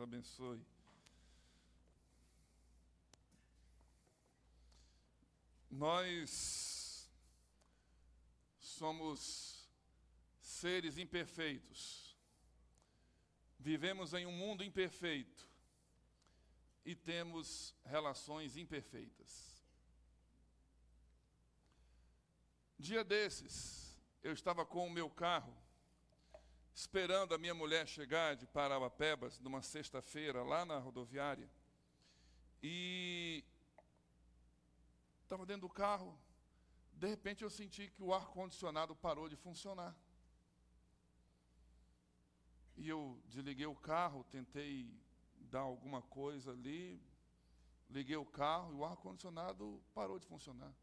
abençoe. Nós somos seres imperfeitos. Vivemos em um mundo imperfeito e temos relações imperfeitas. Dia desses, eu estava com o meu carro, esperando a minha mulher chegar de Parauapebas, numa sexta-feira, lá na rodoviária, e estava dentro do carro. De repente eu senti que o ar-condicionado parou de funcionar. E eu desliguei o carro, tentei dar alguma coisa ali, liguei o carro e o ar-condicionado parou de funcionar.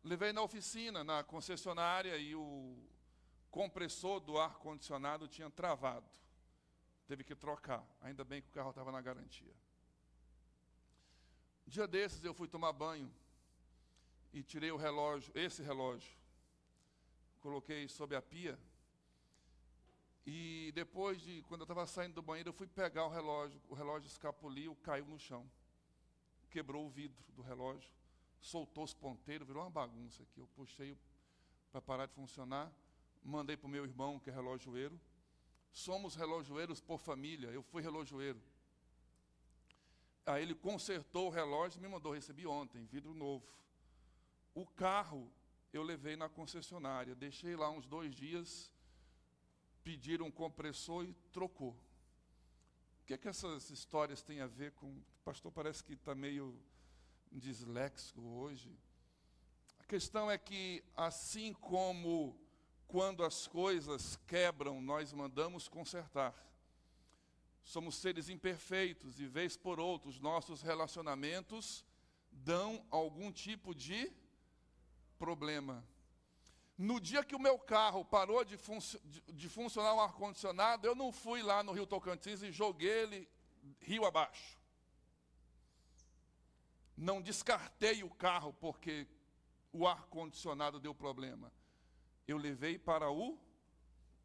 Levei na oficina, na concessionária, e o compressor do ar-condicionado tinha travado. Teve que trocar. Ainda bem que o carro estava na garantia. Um dia desses eu fui tomar banho e tirei o relógio, esse relógio, coloquei sob a pia. E depois quando eu estava saindo do banheiro, eu fui pegar o relógio escapuliu, caiu no chão. Quebrou o vidro do relógio, soltou os ponteiros, virou uma bagunça aqui. Eu puxei para parar de funcionar, mandei para o meu irmão, que é relojoeiro. Somos relojoeiros por família, eu fui relojoeiro. Aí ele consertou o relógio e me mandou, recebi ontem, vidro novo. O carro eu levei na concessionária, deixei lá uns 2 dias, pediram um compressor e trocou. O que é que essas histórias têm a ver com... O pastor parece que está meio disléxico hoje. A questão é que, assim como quando as coisas quebram, nós mandamos consertar. Somos seres imperfeitos e, vez por outra, os nossos relacionamentos dão algum tipo de problema. No dia que o meu carro parou de funcionar o ar-condicionado, eu não fui lá no Rio Tocantins e joguei ele rio abaixo. Não descartei o carro porque o ar-condicionado deu problema. Eu levei para o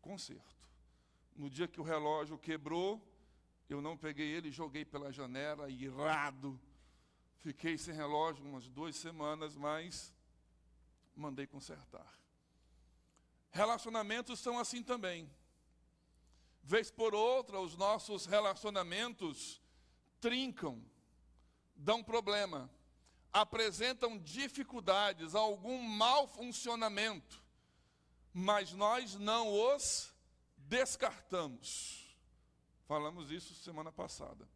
conserto. No dia que o relógio quebrou, eu não peguei ele e joguei pela janela, irado. Fiquei sem relógio umas 2 semanas, mas mandei consertar. Relacionamentos são assim também. Vez por outra, os nossos relacionamentos trincam, dão problema, apresentam dificuldades, algum mau funcionamento, mas nós não os descartamos. Falamos isso semana passada.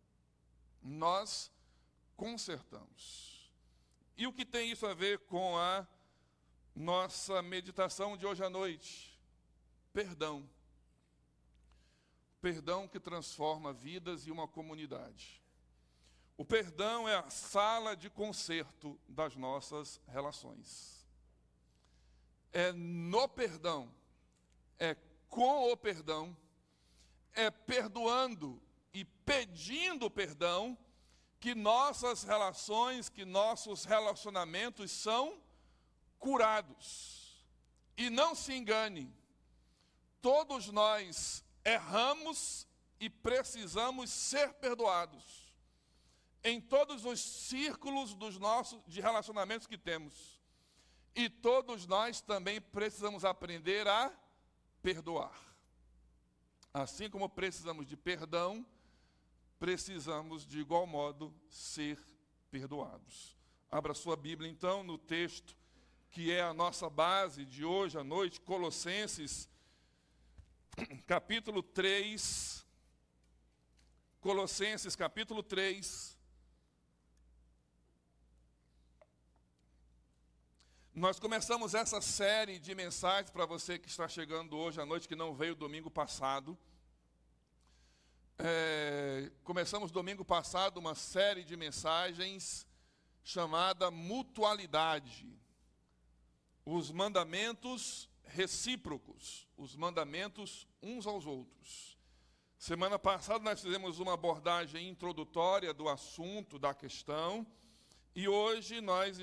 Nós consertamos. E o que tem isso a ver com a nossa meditação de hoje à noite? Perdão. Perdão que transforma vidas e uma comunidade. O perdão é a sala de concerto das nossas relações. É no perdão, é com o perdão, é perdoando e pedindo perdão que nossas relações, que nossos relacionamentos são curados. E não se engane, todos nós erramos e precisamos ser perdoados em todos os círculos de relacionamentos que temos. E todos nós também precisamos aprender a perdoar. Assim como precisamos de perdão, precisamos de igual modo ser perdoados. Abra sua Bíblia então no texto que é a nossa base de hoje à noite, Colossenses, capítulo 3. Colossenses, capítulo 3. Nós começamos essa série de mensagens para você que está chegando hoje à noite, que não veio domingo passado. Começamos domingo passado uma série de mensagens chamada Mutualidade. Os mandamentos recíprocos, os mandamentos uns aos outros. Semana passada nós fizemos uma abordagem introdutória do assunto, da questão, e hoje nós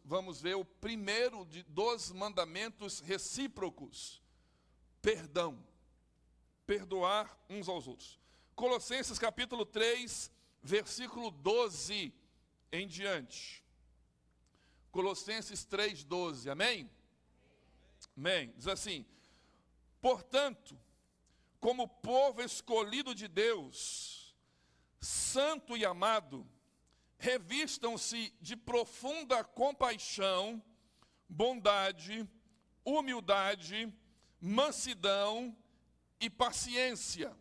vamos ver o primeiro dos mandamentos recíprocos: perdão. Perdoar uns aos outros. Colossenses capítulo 3, versículo 12 em diante. Colossenses 3, 12, amém? Amém. Diz assim: portanto, como povo escolhido de Deus, santo e amado, revistam-se de profunda compaixão, bondade, humildade, mansidão e paciência.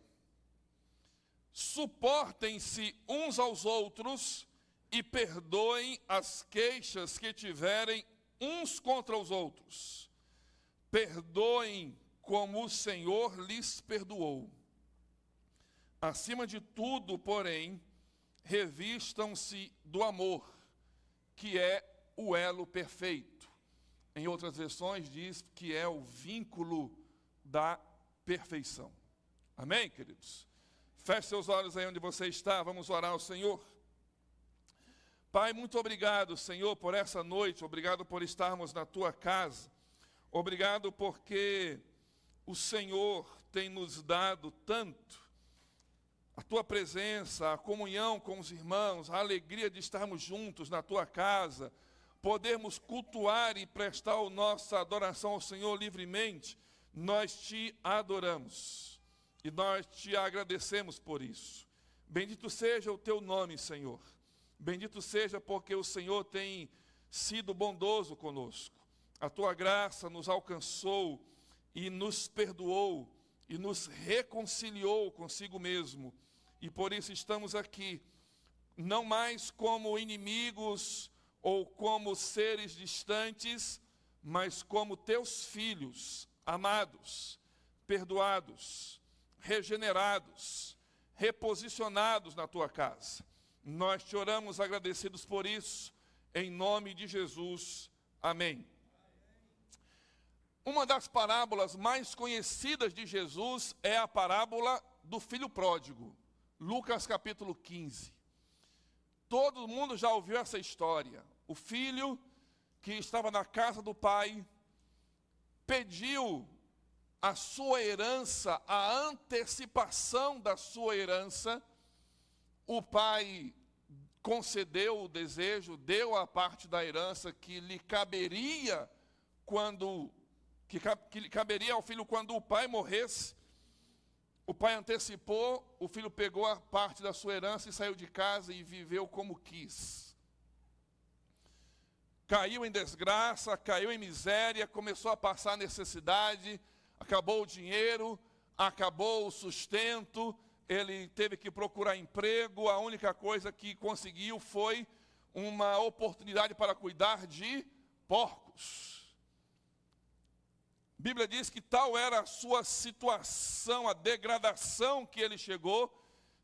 Suportem-se uns aos outros e perdoem as queixas que tiverem uns contra os outros. Perdoem como o Senhor lhes perdoou. Acima de tudo, porém, revistam-se do amor, que é o elo perfeito. Em outras versões diz que é o vínculo da perfeição. Amém, queridos? Feche seus olhos aí onde você está, vamos orar ao Senhor. Pai, muito obrigado, Senhor, por essa noite, obrigado por estarmos na Tua casa, obrigado porque o Senhor tem nos dado tanto, a Tua presença, a comunhão com os irmãos, a alegria de estarmos juntos na Tua casa, podermos cultuar e prestar a nossa adoração ao Senhor livremente. Nós Te adoramos e nós Te agradecemos por isso. Bendito seja o Teu nome, Senhor. Bendito seja porque o Senhor tem sido bondoso conosco. A Tua graça nos alcançou e nos perdoou e nos reconciliou consigo mesmo. E por isso estamos aqui, não mais como inimigos ou como seres distantes, mas como Teus filhos, amados, perdoados, regenerados, reposicionados na Tua casa. Nós Te oramos agradecidos por isso, em nome de Jesus. Amém. Uma das parábolas mais conhecidas de Jesus é a parábola do filho pródigo, Lucas capítulo 15. Todo mundo já ouviu essa história. O filho que estava na casa do pai pediu a sua herança, a antecipação da sua herança. O pai concedeu o desejo, deu a parte da herança que lhe caberia que caberia ao filho quando o pai morresse. O pai antecipou, o filho pegou a parte da sua herança e saiu de casa e viveu como quis. Caiu em desgraça, caiu em miséria, começou a passar necessidade, acabou o dinheiro, acabou o sustento, ele teve que procurar emprego, a única coisa que conseguiu foi uma oportunidade para cuidar de porcos. A Bíblia diz que tal era a sua situação, a degradação que ele chegou,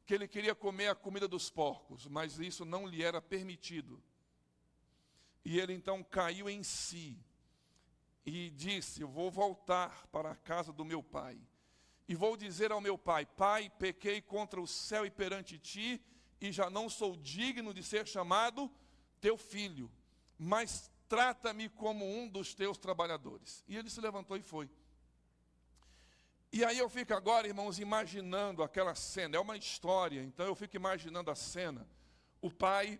que ele queria comer a comida dos porcos, mas isso não lhe era permitido. E ele então caiu em si e disse: eu vou voltar para a casa do meu pai. E vou dizer ao meu pai: Pai, pequei contra o céu e perante ti, e já não sou digno de ser chamado teu filho, mas trata-me como um dos teus trabalhadores. E ele se levantou e foi. E aí eu fico agora, irmãos, imaginando aquela cena. É uma história, então eu fico imaginando a cena. O pai,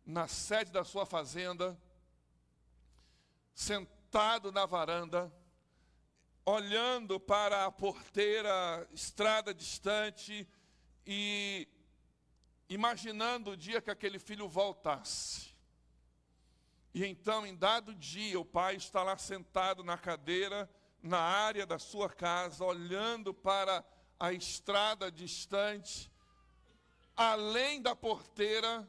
na sede da sua fazenda, sentado na varanda, olhando para a porteira, estrada distante, e imaginando o dia que aquele filho voltasse. E então, em dado dia, o pai está lá sentado na cadeira, na área da sua casa, olhando para a estrada distante. Além da porteira,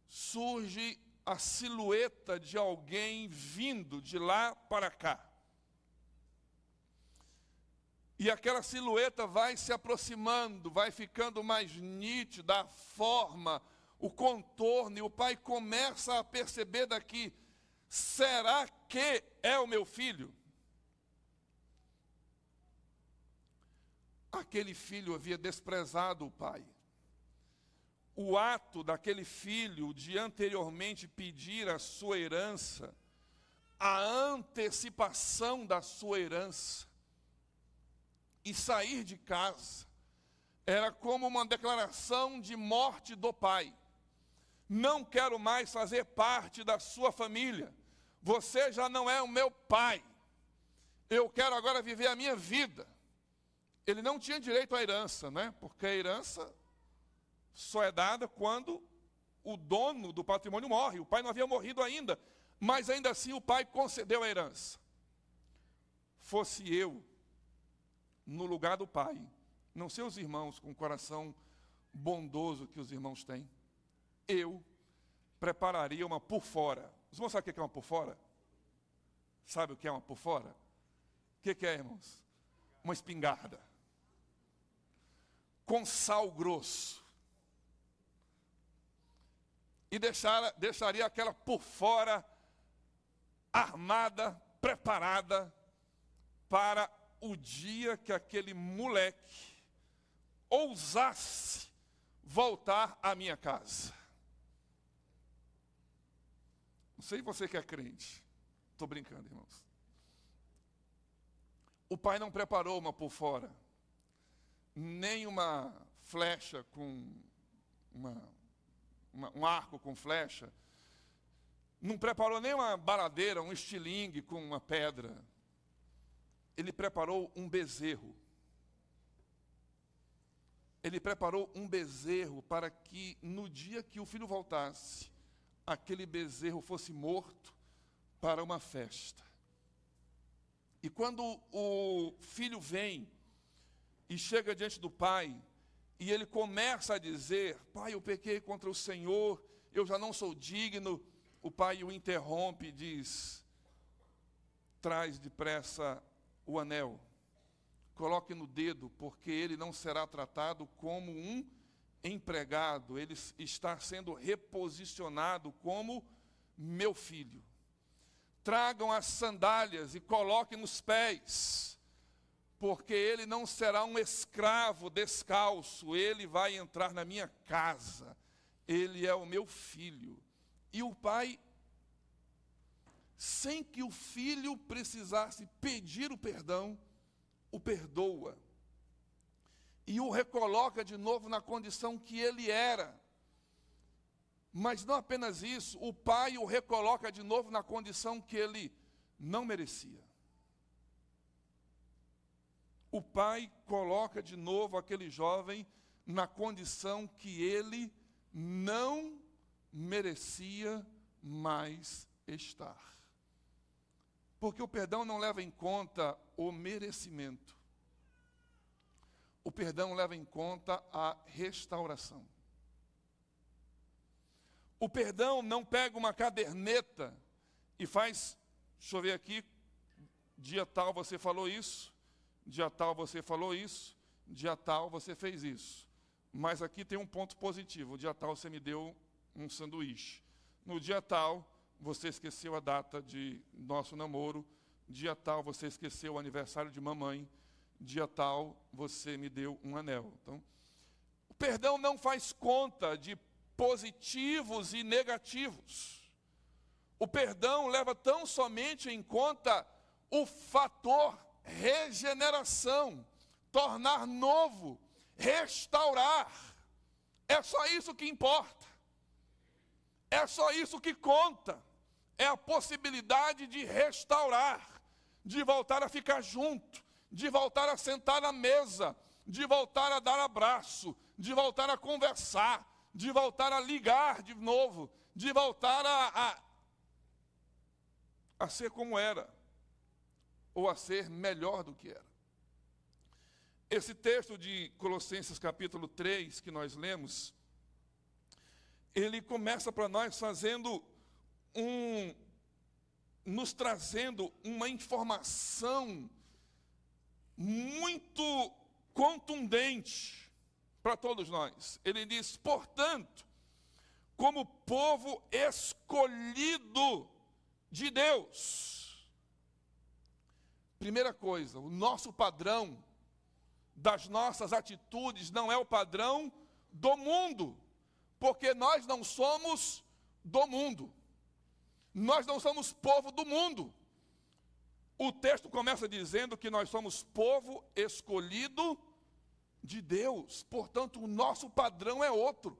surge a silhueta de alguém vindo de lá para cá. E aquela silhueta vai se aproximando, vai ficando mais nítida a forma, o contorno, e o pai começa a perceber daqui: será que é o meu filho? Aquele filho havia desprezado o pai. O ato daquele filho de anteriormente pedir a sua herança, a antecipação da sua herança, e sair de casa, Era como uma declaração de morte do pai. Não quero mais fazer parte da sua família. Você já não é o meu pai. Eu quero agora viver a minha vida. Ele não tinha direito à herança, né? Porque a herança só é dada quando o dono do patrimônio morre. O pai não havia morrido ainda, mas ainda assim o pai concedeu a herança. Fosse eu no lugar do pai, não sei os irmãos com o coração bondoso que os irmãos têm, eu prepararia uma por fora. Os irmãos sabem o que é uma por fora? Sabe o que é uma por fora? O que é, irmãos? Uma espingarda com sal grosso. E deixaria aquela por fora armada, preparada para o dia que aquele moleque ousasse voltar à minha casa. Não sei se você que é crente. Estou brincando, irmãos. O pai não preparou uma por fora, nem uma flecha com um arco com flecha. Não preparou nem uma baladeira, um estilingue com uma pedra. Ele preparou um bezerro. Ele preparou um bezerro para que no dia que o filho voltasse, aquele bezerro fosse morto para uma festa. E quando o filho vem e chega diante do pai, e ele começa a dizer: pai, eu pequei contra o Senhor, eu já não sou digno. O pai o interrompe e diz: traz depressa o anel, coloque no dedo, porque ele não será tratado como um empregado, ele está sendo reposicionado como meu filho. Tragam as sandálias e coloquem nos pés, porque ele não será um escravo descalço, ele vai entrar na minha casa, ele é o meu filho. E o pai, sem que o filho precisasse pedir o perdão, o perdoa e o recoloca de novo na condição que ele era. Mas não apenas isso, o pai o recoloca de novo na condição que ele não merecia. O pai coloca de novo aquele jovem na condição que ele não merecia mais estar. Porque o perdão não leva em conta o merecimento. O perdão leva em conta a restauração. O perdão não pega uma caderneta e faz, deixa eu ver aqui, dia tal você falou isso, dia tal você falou isso, dia tal você fez isso. Mas aqui tem um ponto positivo: dia tal você me deu um sanduíche. No dia tal você esqueceu a data de nosso namoro. Dia tal você esqueceu o aniversário de mamãe. Dia tal você me deu um anel. Então, o perdão não faz conta de positivos e negativos. O perdão leva tão somente em conta o fator regeneração, tornar novo, restaurar. É só isso que importa. É só isso que conta. É a possibilidade de restaurar, de voltar a ficar junto, de voltar a sentar na mesa, de voltar a dar abraço, de voltar a conversar, de voltar a ligar de novo, de voltar a ser como era, ou a ser melhor do que era. Esse texto de Colossenses capítulo 3, que nós lemos, ele começa para nós nos trazendo uma informação muito contundente para todos nós. Ele diz: portanto, como povo escolhido de Deus. Primeira coisa, o nosso padrão das nossas atitudes não é o padrão do mundo, porque nós não somos do mundo. Nós não somos povo do mundo. O texto começa dizendo que nós somos povo escolhido de Deus. Portanto, o nosso padrão é outro.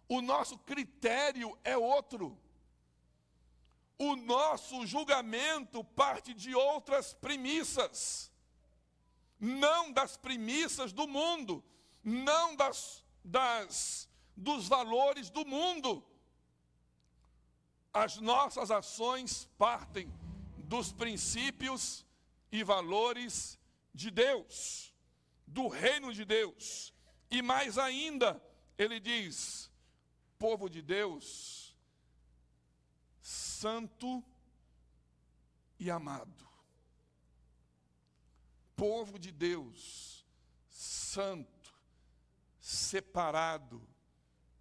O nosso critério é outro. O nosso julgamento parte de outras premissas. Não das premissas do mundo. Não dos valores do mundo. As nossas ações partem dos princípios e valores de Deus, do reino de Deus. E mais ainda, ele diz, povo de Deus, santo e amado. Povo de Deus, santo, separado,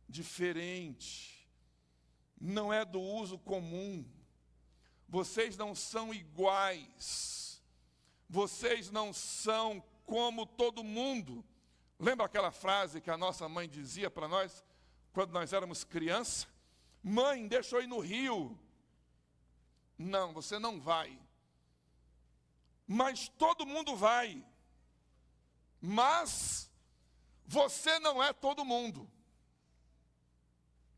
diferente, não é do uso comum. Vocês não são iguais. Vocês não são como todo mundo. Lembra aquela frase que a nossa mãe dizia para nós, quando nós éramos criança? Mãe, deixa eu ir no rio. Não, você não vai. Mas todo mundo vai. Mas você não é todo mundo.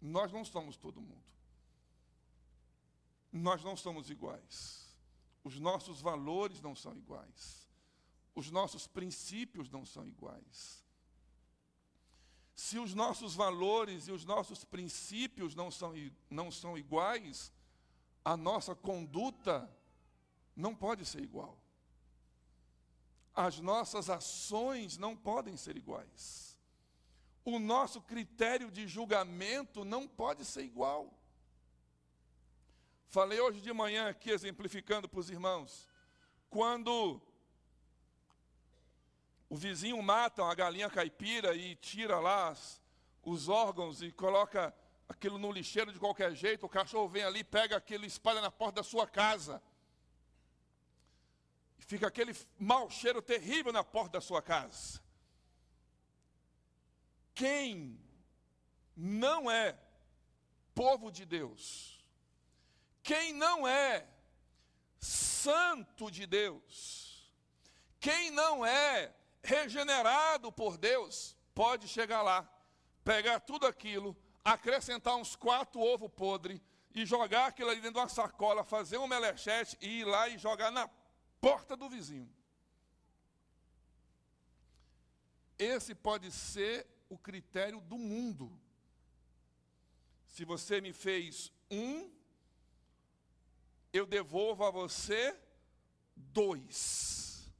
Nós não somos todo mundo. Nós não somos iguais. Os nossos valores não são iguais. Os nossos princípios não são iguais. Se os nossos valores e os nossos princípios não são iguais, a nossa conduta não pode ser igual. As nossas ações não podem ser iguais. O nosso critério de julgamento não pode ser igual. Falei hoje de manhã aqui, exemplificando para os irmãos, quando o vizinho mata uma galinha caipira e tira lá os órgãos e coloca aquilo no lixeiro de qualquer jeito, o cachorro vem ali, pega aquilo e espalha na porta da sua casa. E fica aquele mau cheiro terrível na porta da sua casa. Quem não é povo de Deus, quem não é santo de Deus, quem não é regenerado por Deus, pode chegar lá, pegar tudo aquilo, acrescentar uns 4 ovos podres e jogar aquilo ali dentro de uma sacola, fazer um melechete e ir lá e jogar na porta do vizinho. Esse pode ser o critério do mundo. Se você me fez 1, eu devolvo a você 2.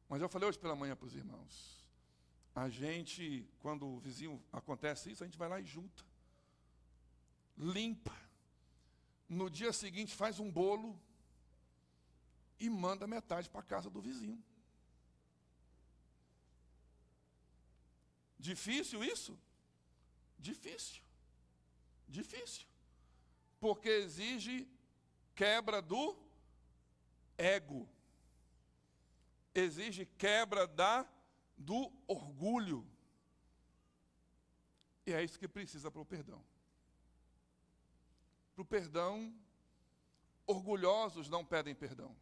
Mas eu falei hoje pela manhã para os irmãos, a gente, quando o vizinho acontece isso, a gente vai lá e junta, limpa, no dia seguinte faz um bolo e manda metade para a casa do vizinho. Difícil isso? Difícil. Difícil. Porque exige quebra do ego. Exige quebra do orgulho. E é isso que precisa para o perdão. Para o perdão, orgulhosos não pedem perdão.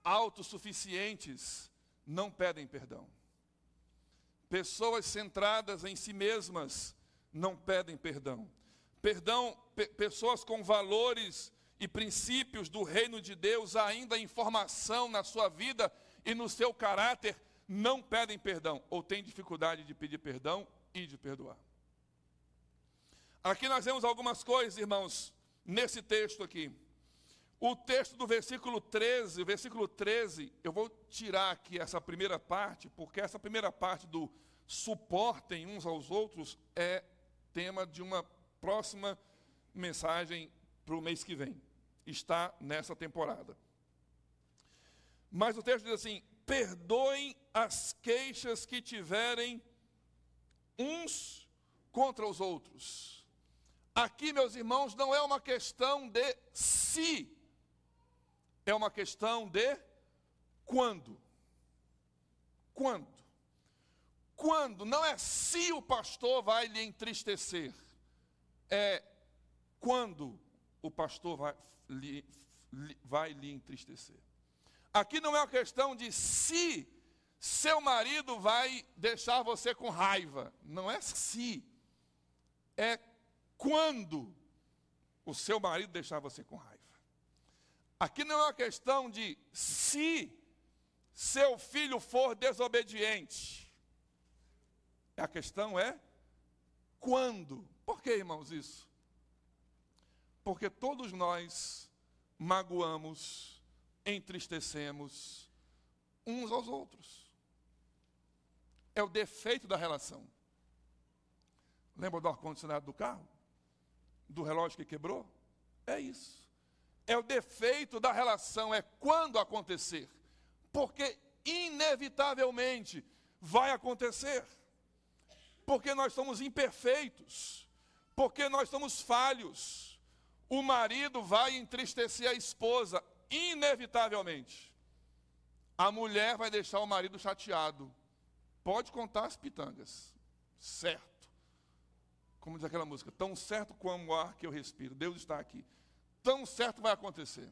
Autossuficientes não pedem perdão. Pessoas centradas em si mesmas não pedem perdão. Pessoas com valores e princípios do reino de Deus ainda em formação na sua vida e no seu caráter, não pedem perdão, ou têm dificuldade de pedir perdão e de perdoar. Aqui nós vemos algumas coisas, irmãos, nesse texto aqui. O texto do versículo 13, eu vou tirar aqui essa primeira parte, porque essa primeira parte do suportem uns aos outros é tema de uma próxima mensagem para o mês que vem. Está nessa temporada. Mas o texto diz assim: perdoem as queixas que tiverem uns contra os outros. Aqui, meus irmãos, não é uma questão de se, é uma questão de quando. Quando? Quando? Não é se o pastor vai lhe entristecer, é quando o pastor vai lhe entristecer. Aqui não é uma questão de se seu marido vai deixar você com raiva. Não é se, é quando o seu marido deixar você com raiva. Aqui não é uma questão de se seu filho for desobediente. A questão é quando. Por que, irmãos, isso? Porque todos nós magoamos, entristecemos uns aos outros. É o defeito da relação. Lembra do ar-condicionado do carro? Do relógio que quebrou? É isso. É o defeito da relação, é quando acontecer. Porque inevitavelmente vai acontecer. Porque nós somos imperfeitos. Porque nós somos falhos. O marido vai entristecer a esposa, inevitavelmente. A mulher vai deixar o marido chateado. Pode contar as pitangas. Certo. Como diz aquela música, tão certo como o ar que eu respiro. Deus está aqui. Tão certo vai acontecer.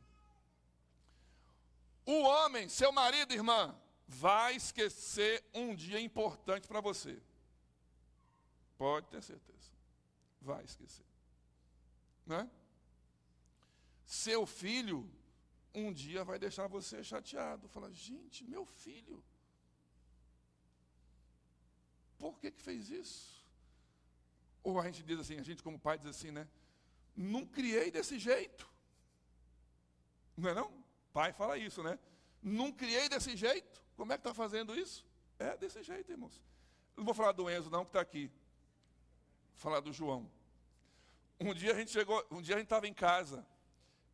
O homem, seu marido, irmã, vai esquecer um dia importante para você. Pode ter certeza. Vai esquecer. Né? Seu filho, um dia vai deixar você chateado. Fala, gente, meu filho, por que fez isso? Ou a gente diz assim, a gente como pai diz assim, né? Não criei desse jeito. Não é não? Pai fala isso, né? Não criei desse jeito. Como é que está fazendo isso? É desse jeito, irmãos. Eu não vou falar do Enzo, não, que está aqui. Vou falar do João. Um dia a gente estava em casa.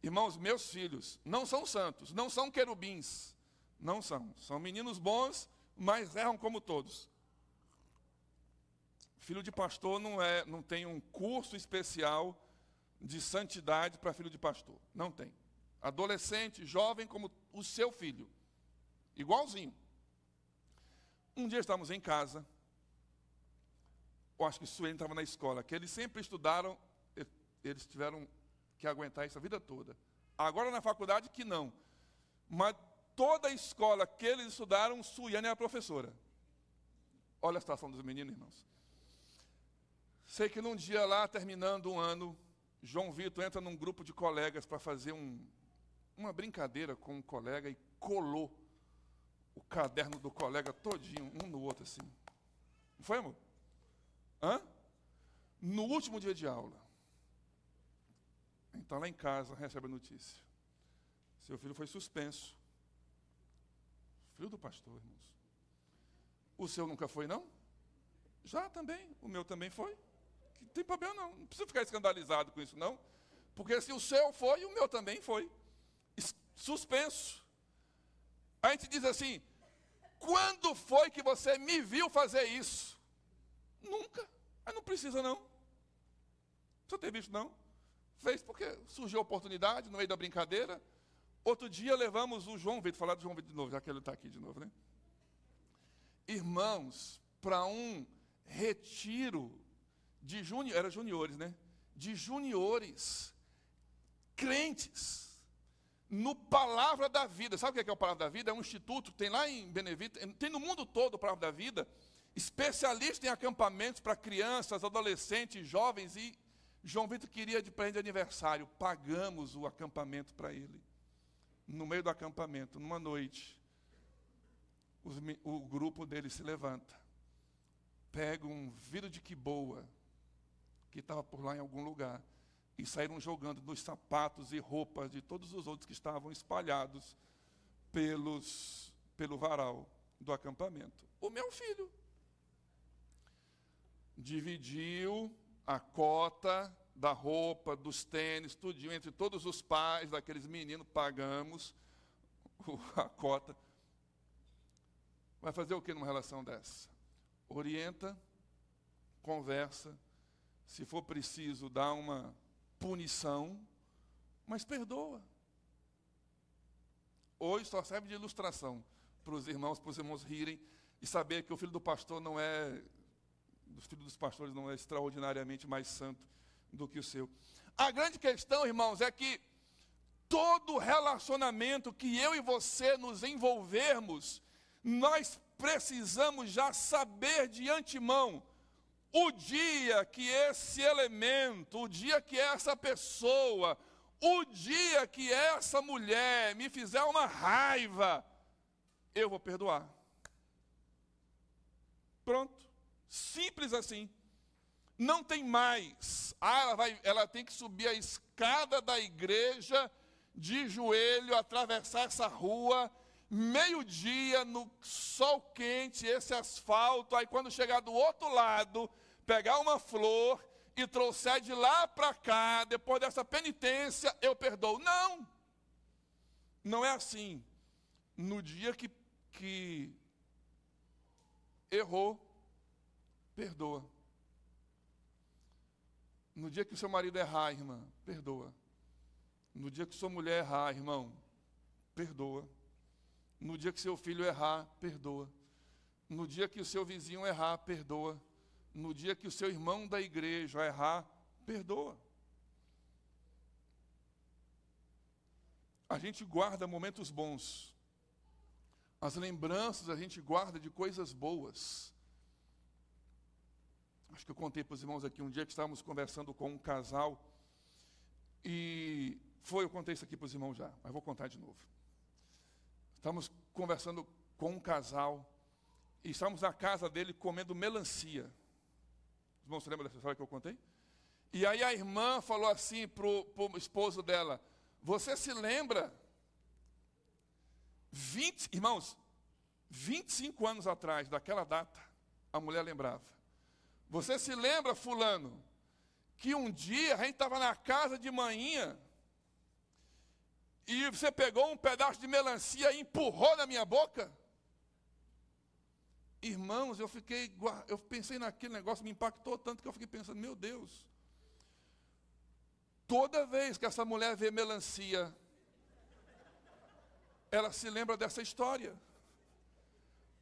Irmãos, meus filhos não são santos, não são querubins. Não são. São meninos bons, mas erram como todos. Filho de pastor não tem um curso especial de santidade para filho de pastor. Não tem. Adolescente, jovem como o seu filho. Igualzinho. Um dia estávamos em casa. Eu acho que Suene estava na escola. Que eles sempre estudaram. Eles tiveram que aguentar isso a vida toda. Agora na faculdade que não. Mas toda a escola que eles estudaram, Suene era a professora. Olha a situação dos meninos, irmãos. Sei que num dia lá, terminando um ano, João Vitor entra num grupo de colegas para fazer uma brincadeira com um colega e colou o caderno do colega todinho, um no outro assim. Não foi, amor? Hã? No último dia de aula. Então, lá em casa, recebe a notícia. Seu filho foi suspenso. Filho do pastor, irmãos. O seu nunca foi, não? Já também. O meu também foi. Não tem problema, não. Não precisa ficar escandalizado com isso, não. Porque se o seu foi, o meu também foi. Suspenso. A gente diz assim, quando foi que você me viu fazer isso? Nunca. Mas não precisa, não. Você tem visto, não? Fez porque surgiu a oportunidade no meio da brincadeira. Outro dia levamos o João Vitor, falar do João Vitor de novo, já que ele está aqui de novo, né? Irmãos, para um retiro de era juniores, né? De juniores, crentes, no Palavra da Vida. Sabe o que é o Palavra da Vida? É um instituto, tem lá em Benevito, tem no mundo todo o Palavra da Vida, especialista em acampamentos para crianças, adolescentes, jovens, e João Vitor queria de presente de aniversário. Pagamos o acampamento para ele. No meio do acampamento, numa noite, o grupo dele se levanta, pega um vidro de quiboa, que estava por lá em algum lugar, e saíram jogando nos sapatos e roupas de todos os outros que estavam espalhados pelo varal do acampamento. O meu filho dividiu a cota da roupa, dos tênis, tudinho, entre todos os pais daqueles meninos, pagamos a cota. Vai fazer o que numa relação dessa? Orienta, conversa, se for preciso, dá uma punição, mas perdoa. Hoje só serve de ilustração para os irmãos rirem e saber que o filho do pastor não é, dos filhos dos pastores não é extraordinariamente mais santo do que o seu. A grande questão, irmãos, é que todo relacionamento que eu e você nos envolvermos, nós precisamos já saber de antemão o dia que esse elemento, o dia que essa pessoa, o dia que essa mulher me fizer uma raiva, eu vou perdoar. Pronto. Simples assim. Não tem mais. Ela tem que subir a escada da igreja de joelho, atravessar essa rua, meio-dia, no sol quente, esse asfalto, aí quando chegar do outro lado, pegar uma flor e trouxer de lá para cá, depois dessa penitência, eu perdoo. Não! Não é assim. No dia que errou, perdoa. No dia que o seu marido errar, irmã, perdoa. No dia que sua mulher errar, irmão, perdoa. No dia que seu filho errar, perdoa. No dia que o seu vizinho errar, perdoa. No dia que o seu irmão da igreja errar, perdoa. A gente guarda momentos bons. As lembranças a gente guarda de coisas boas. Acho que eu contei para os irmãos aqui um dia que estávamos conversando com um casal. Eu contei isso aqui para os irmãos já, mas vou contar de novo. Estávamos conversando com um casal e estávamos na casa dele comendo melancia. Os irmãos se lembram dessa história que eu contei? E aí a irmã falou assim para o esposo dela: você se lembra, irmãos, 25 anos atrás daquela data, a mulher lembrava. Você se lembra, fulano, que um dia a gente estava na casa de manhinha e você pegou um pedaço de melancia e empurrou na minha boca? Irmãos, eu pensei naquele negócio, me impactou tanto que eu fiquei pensando, meu Deus, toda vez que essa mulher vê melancia, ela se lembra dessa história.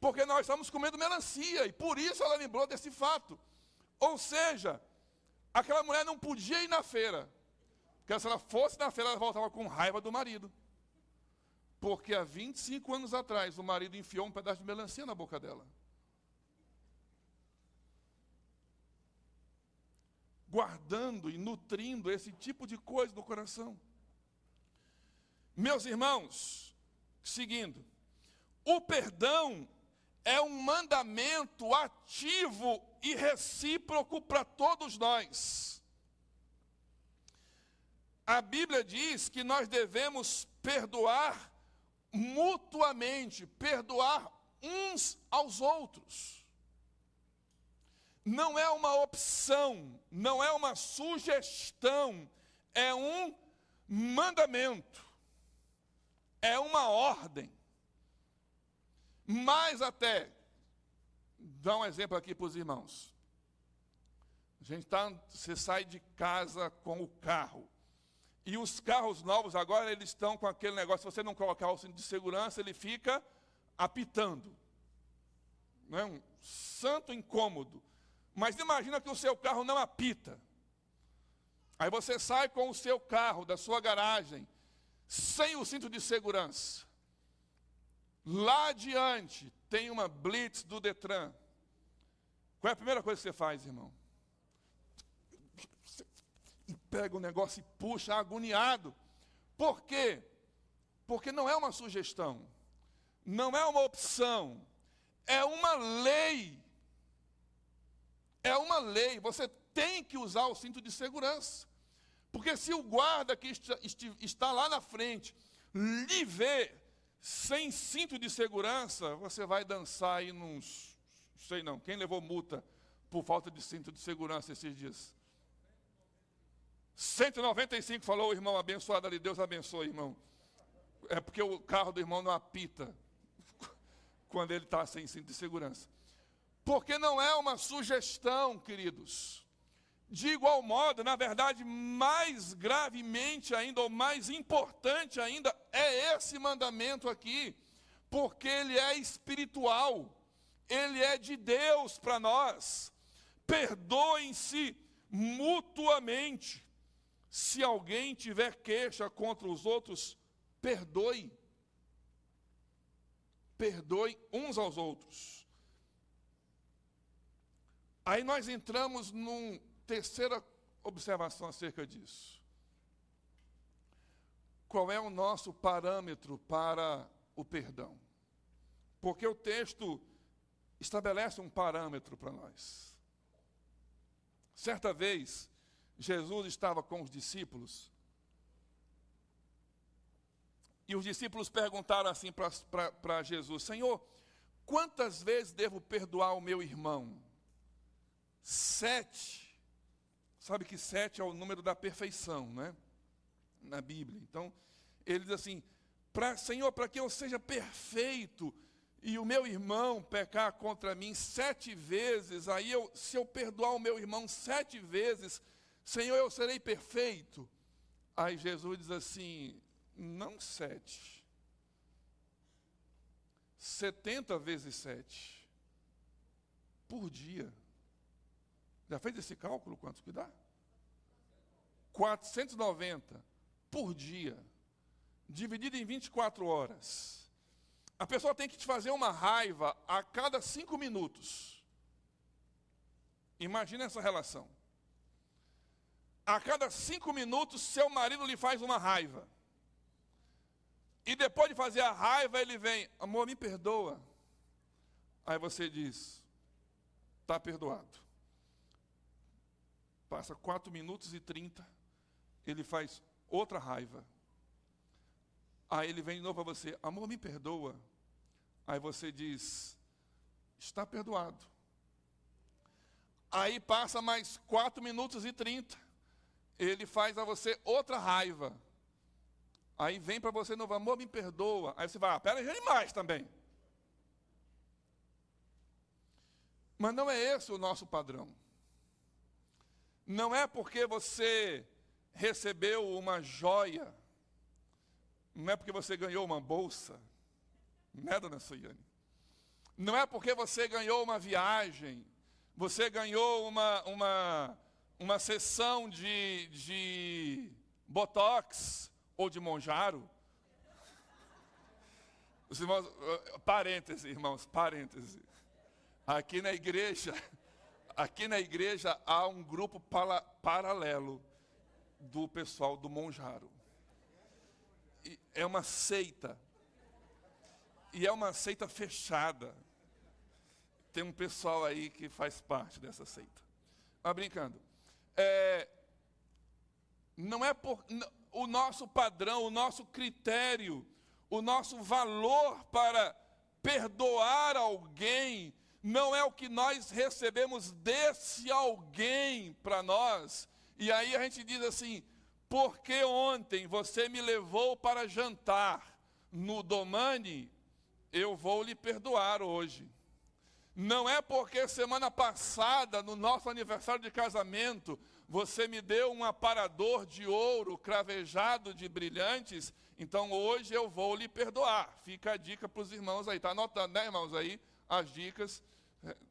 Porque nós estamos comendo melancia e por isso ela lembrou desse fato. Ou seja, aquela mulher não podia ir na feira, porque se ela fosse na feira, ela voltava com raiva do marido. Porque há 25 anos atrás, o marido enfiou um pedaço de melancia na boca dela. Guardando e nutrindo esse tipo de coisa no coração. Meus irmãos, seguindo, o perdão é um mandamento ativo e recíproco para todos nós. A Bíblia diz que nós devemos perdoar mutuamente, perdoar uns aos outros. Não é uma opção, não é uma sugestão, é um mandamento, é uma ordem. Mais até, dá um exemplo aqui para os irmãos. Você sai de casa com o carro. E os carros novos agora, eles estão com aquele negócio, se você não colocar o cinto de segurança, ele fica apitando. Não é um santo incômodo. Mas imagina que o seu carro não apita. Aí você sai com o seu carro da sua garagem, sem o cinto de segurança. Lá adiante tem uma blitz do Detran. Qual é a primeira coisa que você faz, irmão? E pega o negócio e puxa, agoniado. Por quê? Porque não é uma sugestão, não é uma opção, é uma lei. É uma lei, você tem que usar o cinto de segurança. Porque se o guarda que está lá na frente lhe vê sem cinto de segurança, você vai dançar aí nos... sei não, quem levou multa por falta de cinto de segurança esses dias? 195, falou o irmão abençoado ali, Deus abençoe, irmão. É porque o carro do irmão não apita quando ele está sem cinto de segurança. Porque não é uma sugestão, queridos. De igual modo, na verdade, mais gravemente ainda, ou mais importante ainda, é esse mandamento aqui, porque ele é espiritual, ele é de Deus para nós. Perdoem-se mutuamente. Se alguém tiver queixa contra os outros, perdoe. Perdoe uns aos outros. Aí nós entramos numa terceira observação acerca disso. Qual é o nosso parâmetro para o perdão? Porque o texto estabelece um parâmetro para nós. Certa vez, Jesus estava com os discípulos, e os discípulos perguntaram assim para Jesus: Senhor, quantas vezes devo perdoar o meu irmão? 7. Sabe que 7 é o número da perfeição, né? Na Bíblia. Então, ele diz assim: Senhor, para que eu seja perfeito, e o meu irmão pecar contra mim 7 vezes, aí se eu perdoar o meu irmão 7 vezes, Senhor, eu serei perfeito. Aí Jesus diz assim: não 7, 70 vezes 7, por dia. Já fez esse cálculo, quanto que dá? 490 por dia, dividido em 24 horas. A pessoa tem que te fazer uma raiva a cada 5 minutos. Imagina essa relação. A cada 5 minutos, seu marido lhe faz uma raiva. E depois de fazer a raiva, ele vem: amor, me perdoa. Aí você diz: está perdoado. Passa 4 minutos e 30, ele faz outra raiva. Aí ele vem de novo para você: amor, me perdoa. Aí você diz: está perdoado. Aí passa mais 4 minutos e 30, ele faz a você outra raiva. Aí vem para você de novo: amor, me perdoa. Aí você vai: pera aí, mais também. Mas não é esse o nosso padrão. Não é porque você recebeu uma joia, não é porque você ganhou uma bolsa, né, dona Soiane? Não é porque você ganhou uma viagem, você ganhou uma sessão de botox ou de monjaro. Os irmãos, parêntese, irmãos, parêntese. Aqui na igreja há um grupo paralelo do pessoal do monjaro. E é uma seita. E é uma seita fechada. Tem um pessoal aí que faz parte dessa seita. Mas brincando. Não é o nosso padrão, o nosso critério, o nosso valor para perdoar alguém, não é o que nós recebemos desse alguém para nós. E aí a gente diz assim: porque ontem você me levou para jantar no Domani, eu vou lhe perdoar hoje. Não é porque semana passada, no nosso aniversário de casamento, você me deu um aparador de ouro cravejado de brilhantes, então hoje eu vou lhe perdoar. Fica a dica para os irmãos aí. Está anotando, né, irmãos, aí as dicas.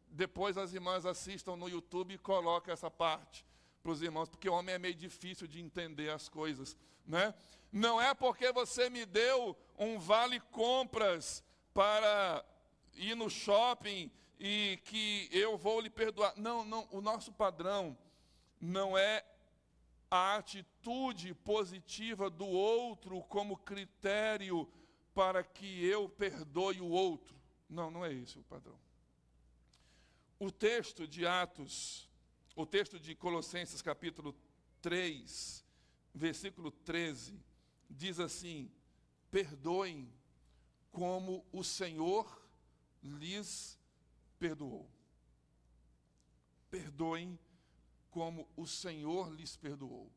Depois as irmãs assistam no YouTube e colocam essa parte para os irmãos, porque o homem é meio difícil de entender as coisas, né? Não é porque você me deu um vale compras para ir no shopping e que eu vou lhe perdoar. Não, o nosso padrão não é a atitude positiva do outro como critério para que eu perdoe o outro. Não é esse o padrão. O texto de Atos, o texto de Colossenses capítulo 3, versículo 13, diz assim: perdoem como o Senhor lhes perdoou. Perdoem como o Senhor lhes perdoou.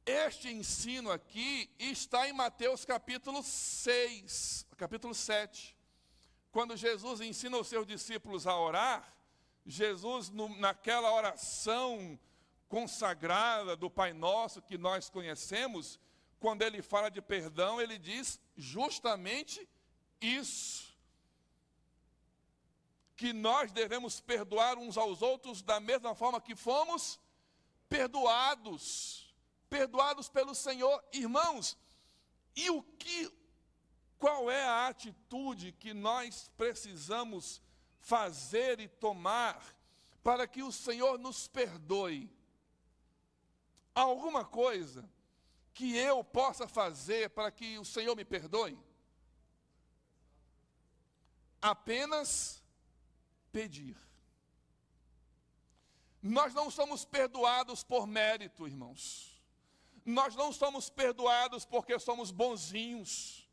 Este ensino aqui está em Mateus capítulo 6, capítulo 7. Quando Jesus ensina os seus discípulos a orar, Jesus, naquela oração consagrada do Pai Nosso que nós conhecemos, quando ele fala de perdão, ele diz justamente isso. Que nós devemos perdoar uns aos outros da mesma forma que fomos perdoados pelo Senhor. Irmãos, e qual é a atitude que nós precisamos fazer e tomar para que o Senhor nos perdoe? Há alguma coisa que eu possa fazer para que o Senhor me perdoe? Apenas pedir. Nós não somos perdoados por mérito, irmãos. Nós não somos perdoados porque somos bonzinhos.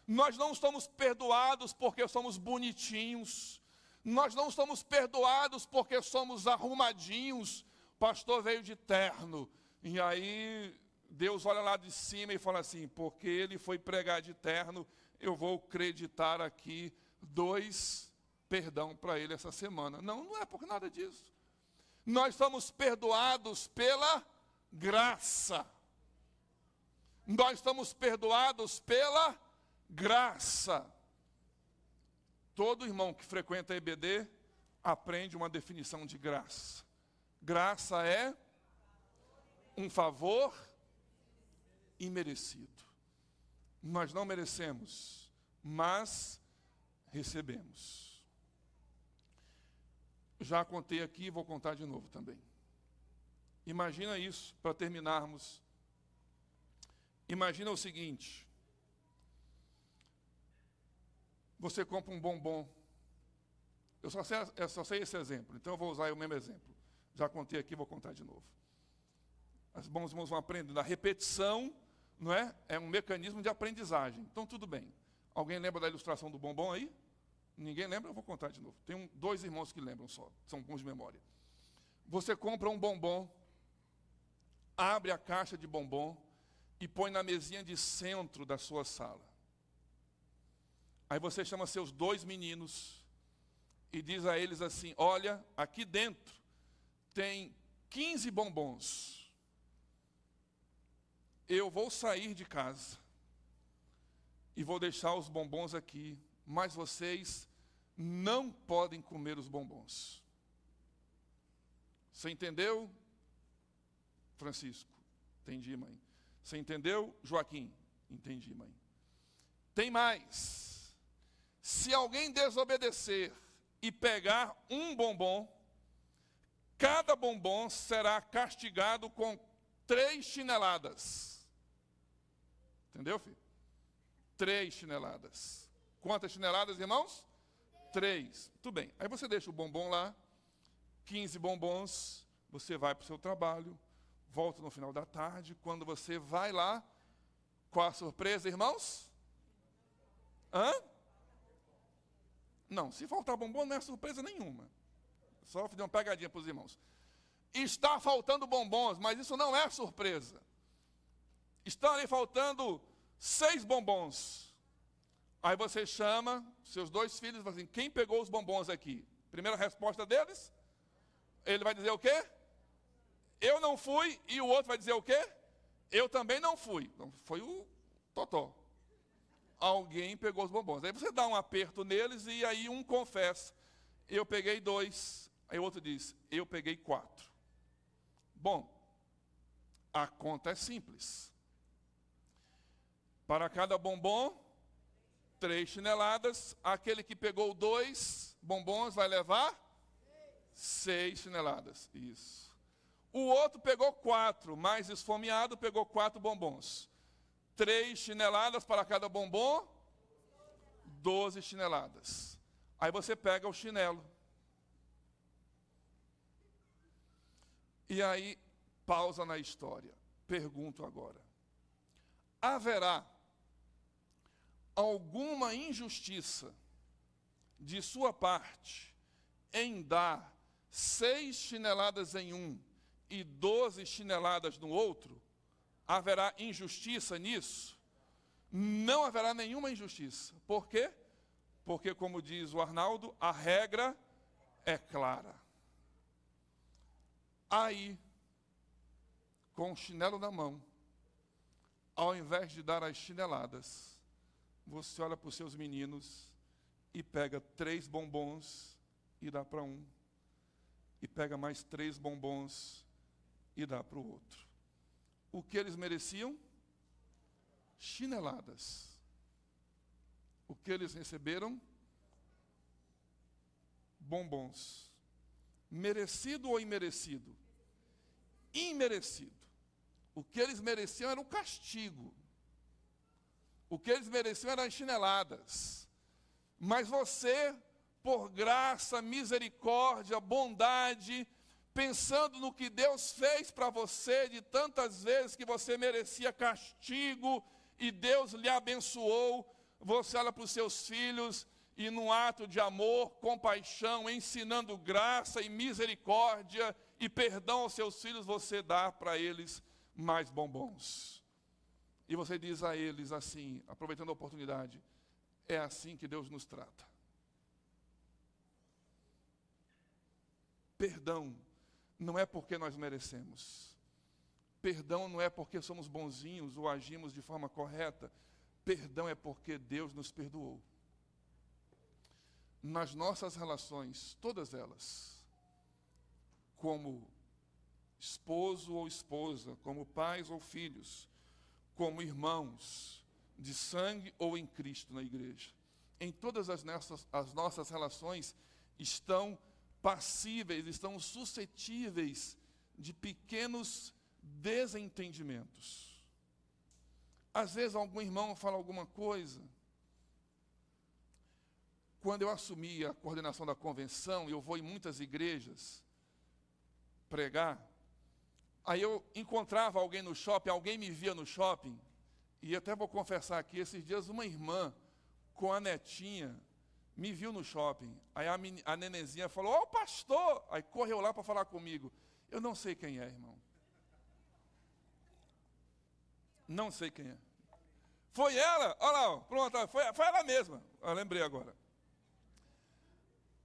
Nós não somos perdoados porque somos bonitinhos. Nós não somos perdoados porque somos arrumadinhos. O pastor veio de terno. E aí Deus olha lá de cima e fala assim: porque ele foi pregar de terno, eu vou acreditar aqui 2 perdão para ele essa semana. Não, não é por nada disso. Nós somos perdoados pela graça. Nós somos perdoados pela graça. Todo irmão que frequenta a EBD aprende uma definição de graça. Graça é um favor imerecido. Nós não merecemos, mas recebemos. Já contei aqui e vou contar de novo também. Imagina isso, para terminarmos. Imagina o seguinte: você compra um bombom. Eu só sei esse exemplo, então eu vou usar o mesmo exemplo. Já contei aqui, vou contar de novo. Os bons irmãos vão aprendendo. A repetição, não é? É um mecanismo de aprendizagem. Então, tudo bem. Alguém lembra da ilustração do bombom aí? Ninguém lembra? Eu vou contar de novo. Tem 2 irmãos que lembram só, são bons de memória. Você compra um bombom, abre a caixa de bombom e põe na mesinha de centro da sua sala. Aí você chama seus 2 meninos e diz a eles assim: olha, aqui dentro tem 15 bombons. Eu vou sair de casa e vou deixar os bombons aqui, mas vocês não podem comer os bombons. Você entendeu, Francisco? Entendi, mãe. Você entendeu, Joaquim? Entendi, mãe. Tem mais. Se alguém desobedecer e pegar um bombom, cada bombom será castigado com 3 chineladas. Entendeu, filho? 3 chineladas. Quantas chineladas, irmãos? 3. Tudo bem. Aí você deixa o bombom lá, 15 bombons, você vai para o seu trabalho, volta no final da tarde. Quando você vai lá, qual a surpresa, irmãos? Hã? Não, se faltar bombom não é surpresa nenhuma. Só fazer uma pegadinha para os irmãos. Está faltando bombons, mas isso não é surpresa. Estão ali faltando 6 bombons. Aí você chama seus 2 filhos e fala assim: quem pegou os bombons aqui? Primeira resposta deles, ele vai dizer o quê? Eu não fui. E o outro vai dizer o quê? Eu também não fui. Então, foi o totó. Alguém pegou os bombons. Aí você dá um aperto neles e aí um confessa: eu peguei 2. Aí o outro diz: eu peguei 4. Bom, a conta é simples. Para cada bombom, 3 chineladas. Aquele que pegou 2 bombons vai levar 6 chineladas. Isso. O outro pegou 4, mais esfomeado, pegou 4 bombons. 3 chineladas para cada bombom, 12 chineladas. Aí você pega o chinelo. E aí, pausa na história. Pergunto agora: haverá alguma injustiça de sua parte em dar 6 chineladas em um e 12 chineladas no outro? Haverá injustiça nisso? Não haverá nenhuma injustiça. Por quê? Porque, como diz o Arnaldo, a regra é clara. Aí, com o chinelo na mão, ao invés de dar as chineladas, você olha para os seus meninos e pega 3 bombons e dá para um. E pega mais 3 bombons e dá para o outro. O que eles mereciam? Chineladas. O que eles receberam? Bombons. Merecido ou imerecido? Imerecido. O que eles mereciam era o castigo. O que eles mereciam eram as chineladas. Mas você, por graça, misericórdia, bondade, pensando no que Deus fez para você, de tantas vezes que você merecia castigo, e Deus lhe abençoou, você olha para os seus filhos, e num ato de amor, compaixão, ensinando graça e misericórdia, e perdão aos seus filhos, você dá para eles mais bombons. E você diz a eles assim, aproveitando a oportunidade, é assim que Deus nos trata. Perdão não é porque nós merecemos. Perdão não é porque somos bonzinhos ou agimos de forma correta. Perdão é porque Deus nos perdoou. Nas nossas relações, todas elas, como esposo ou esposa, como pais ou filhos, como irmãos de sangue ou em Cristo na igreja, em todas as nossas relações estão passíveis, estão suscetíveis de pequenos desentendimentos. Às vezes algum irmão fala alguma coisa. Quando eu assumi a coordenação da convenção, eu vou em muitas igrejas pregar, aí eu encontrava alguém no shopping, alguém me via no shopping, e até vou confessar aqui, esses dias uma irmã com a netinha me viu no shopping, aí a nenenzinha falou, ó, pastor, aí correu lá para falar comigo. Eu não sei quem é, irmão. Não sei quem é. Foi ela, olha lá, ó, pronto, foi ela mesma, eu lembrei agora.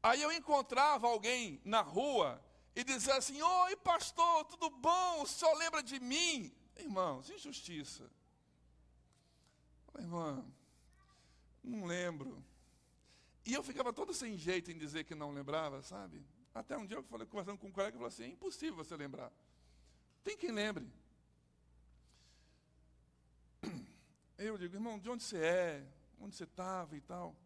Aí eu encontrava alguém na rua e dizia assim, oi pastor, tudo bom? O senhor lembra de mim? Irmãos, injustiça. Irmã, não lembro. E eu ficava todo sem jeito em dizer que não lembrava, sabe? Até um dia eu falei, conversando com um colega, eu falei assim, é impossível você lembrar. Tem quem lembre. Eu digo, irmão, de onde você é? Onde você estava e tal?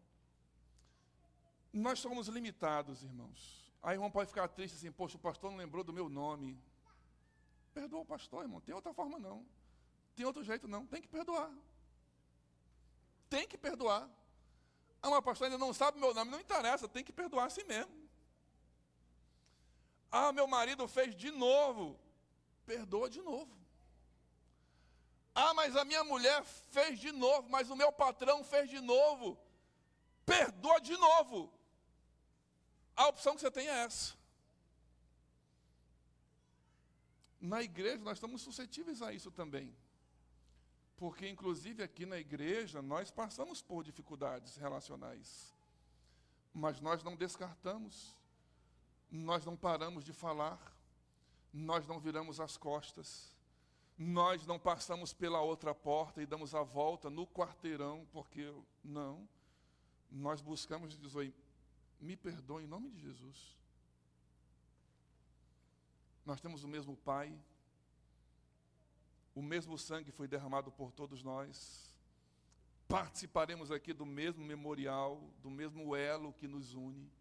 Nós somos limitados, irmãos. Aí o irmão pode ficar triste assim, poxa, o pastor não lembrou do meu nome. Perdoa o pastor, irmão, tem outra forma não. Tem outro jeito não, tem que perdoar. Tem que perdoar. Ah, mas pastor ainda não sabe o meu nome, não interessa, tem que perdoar assim mesmo. Ah, meu marido fez de novo. Perdoa de novo. Ah, mas a minha mulher fez de novo, mas o meu patrão fez de novo. Perdoa de novo. A opção que você tem é essa. Na igreja nós estamos suscetíveis a isso também. Porque, inclusive, aqui na igreja, nós passamos por dificuldades relacionais. Mas nós não descartamos, nós não paramos de falar, nós não viramos as costas, nós não passamos pela outra porta e damos a volta no quarteirão, porque não, nós buscamos dizer, me perdoe em nome de Jesus. Nós temos o mesmo Pai, o mesmo sangue foi derramado por todos nós, participaremos aqui do mesmo memorial, do mesmo elo que nos une.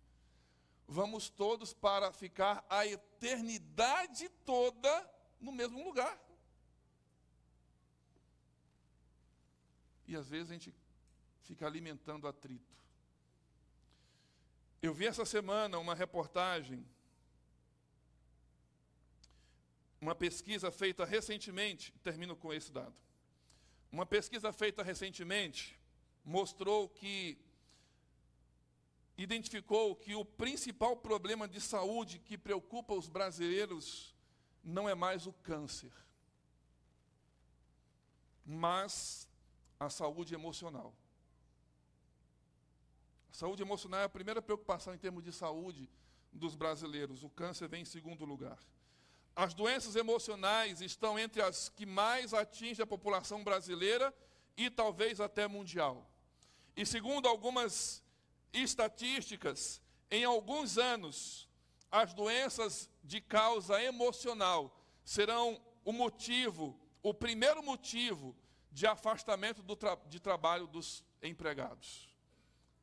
Vamos todos para ficar a eternidade toda no mesmo lugar. E às vezes a gente fica alimentando atrito. Eu vi essa semana uma reportagem, uma pesquisa feita recentemente, termino com esse dado. Uma pesquisa feita recentemente mostrou que, identificou que o principal problema de saúde que preocupa os brasileiros não é mais o câncer, mas a saúde emocional. A saúde emocional é a primeira preocupação em termos de saúde dos brasileiros. O câncer vem em segundo lugar. As doenças emocionais estão entre as que mais atingem a população brasileira e talvez até mundial. E segundo algumas estatísticas, em alguns anos, as doenças de causa emocional serão o primeiro motivo de afastamento de trabalho dos empregados.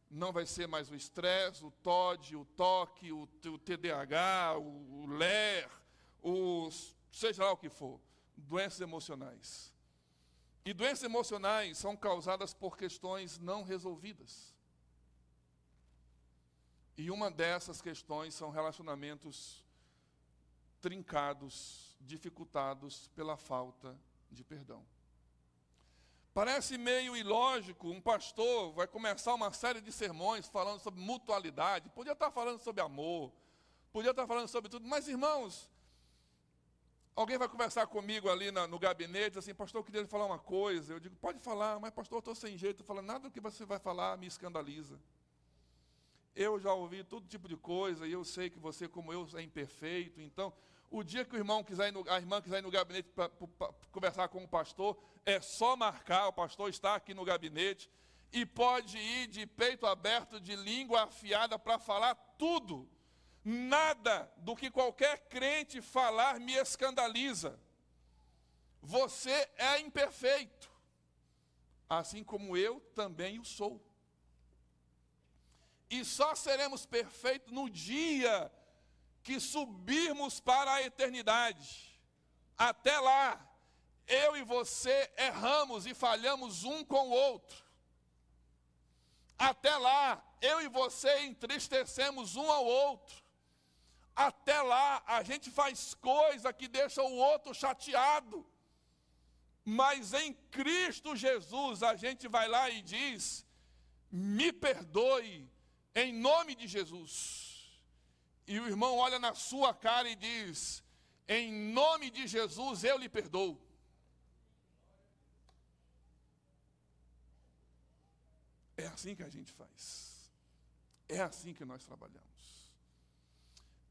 Não vai ser mais o estresse, o TOD, o TOC, o TDAH, o LER, seja lá o que for, doenças emocionais. E doenças emocionais são causadas por questões não resolvidas. E uma dessas questões são relacionamentos trincados, dificultados pela falta de perdão. Parece meio ilógico, um pastor vai começar uma série de sermões falando sobre mutualidade, podia estar falando sobre amor, podia estar falando sobre tudo, mas irmãos, alguém vai conversar comigo ali no gabinete, assim, pastor, eu queria lhe falar uma coisa. Eu digo, pode falar, mas pastor, eu estou sem jeito. Falando, nada do que você vai falar me escandaliza. Eu já ouvi todo tipo de coisa, e eu sei que você, como eu, é imperfeito. Então, o dia que a irmã quiser ir no gabinete para conversar com o pastor, é só marcar, o pastor está aqui no gabinete, e pode ir de peito aberto, de língua afiada, para falar tudo. Nada do que qualquer crente falar me escandaliza. Você é imperfeito, assim como eu também o sou. E só seremos perfeitos no dia que subirmos para a eternidade. Até lá, eu e você erramos e falhamos um com o outro. Até lá, eu e você entristecemos um ao outro. Até lá, a gente faz coisa que deixa o outro chateado. Mas em Cristo Jesus, a gente vai lá e diz, me perdoe, em nome de Jesus. E o irmão olha na sua cara e diz, em nome de Jesus, eu lhe perdoo. É assim que a gente faz. É assim que nós trabalhamos.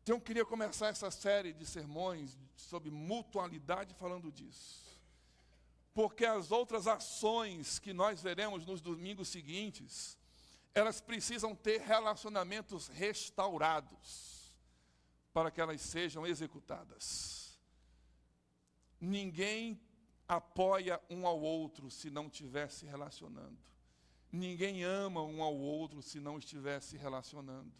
Então eu queria começar essa série de sermões sobre mutualidade falando disso. Porque as outras ações que nós veremos nos domingos seguintes, elas precisam ter relacionamentos restaurados para que elas sejam executadas. Ninguém apoia um ao outro se não estiver se relacionando. Ninguém ama um ao outro se não estiver se relacionando.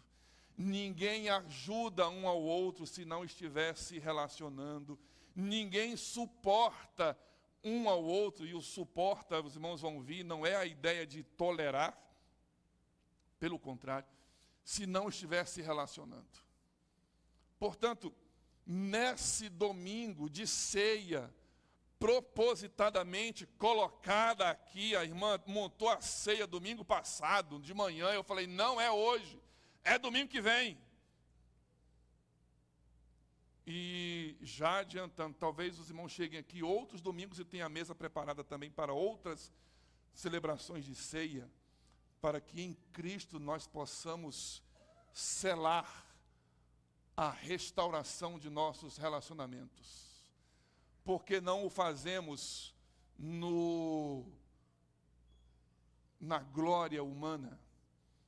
Ninguém ajuda um ao outro se não estiver se relacionando. Ninguém suporta um ao outro, e o suporta, os irmãos vão ver, não é a ideia de tolerar, pelo contrário, se não estiver se relacionando. Portanto, nesse domingo de ceia, propositadamente colocada aqui, a irmã montou a ceia domingo passado, de manhã, eu falei, não é hoje, é domingo que vem. E já adiantando, talvez os irmãos cheguem aqui outros domingos e tenham a mesa preparada também para outras celebrações de ceia, para que em Cristo nós possamos selar a restauração de nossos relacionamentos. Porque não o fazemos na glória humana,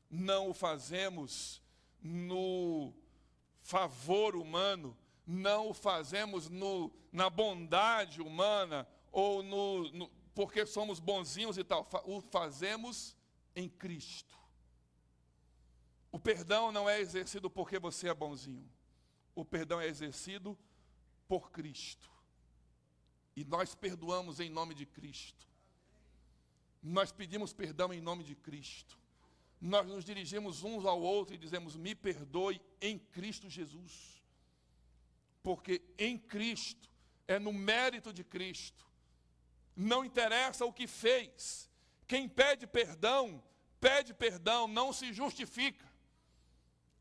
não o fazemos no favor humano, não o fazemos na bondade humana, ou porque somos bonzinhos e tal, o fazemos em Cristo. O perdão não é exercido porque você é bonzinho, o perdão é exercido por Cristo. E nós perdoamos em nome de Cristo. Nós pedimos perdão em nome de Cristo. Nós nos dirigimos uns ao outro e dizemos, me perdoe em Cristo Jesus. Porque em Cristo, é no mérito de Cristo. Não interessa o que fez. Quem pede perdão, não se justifica.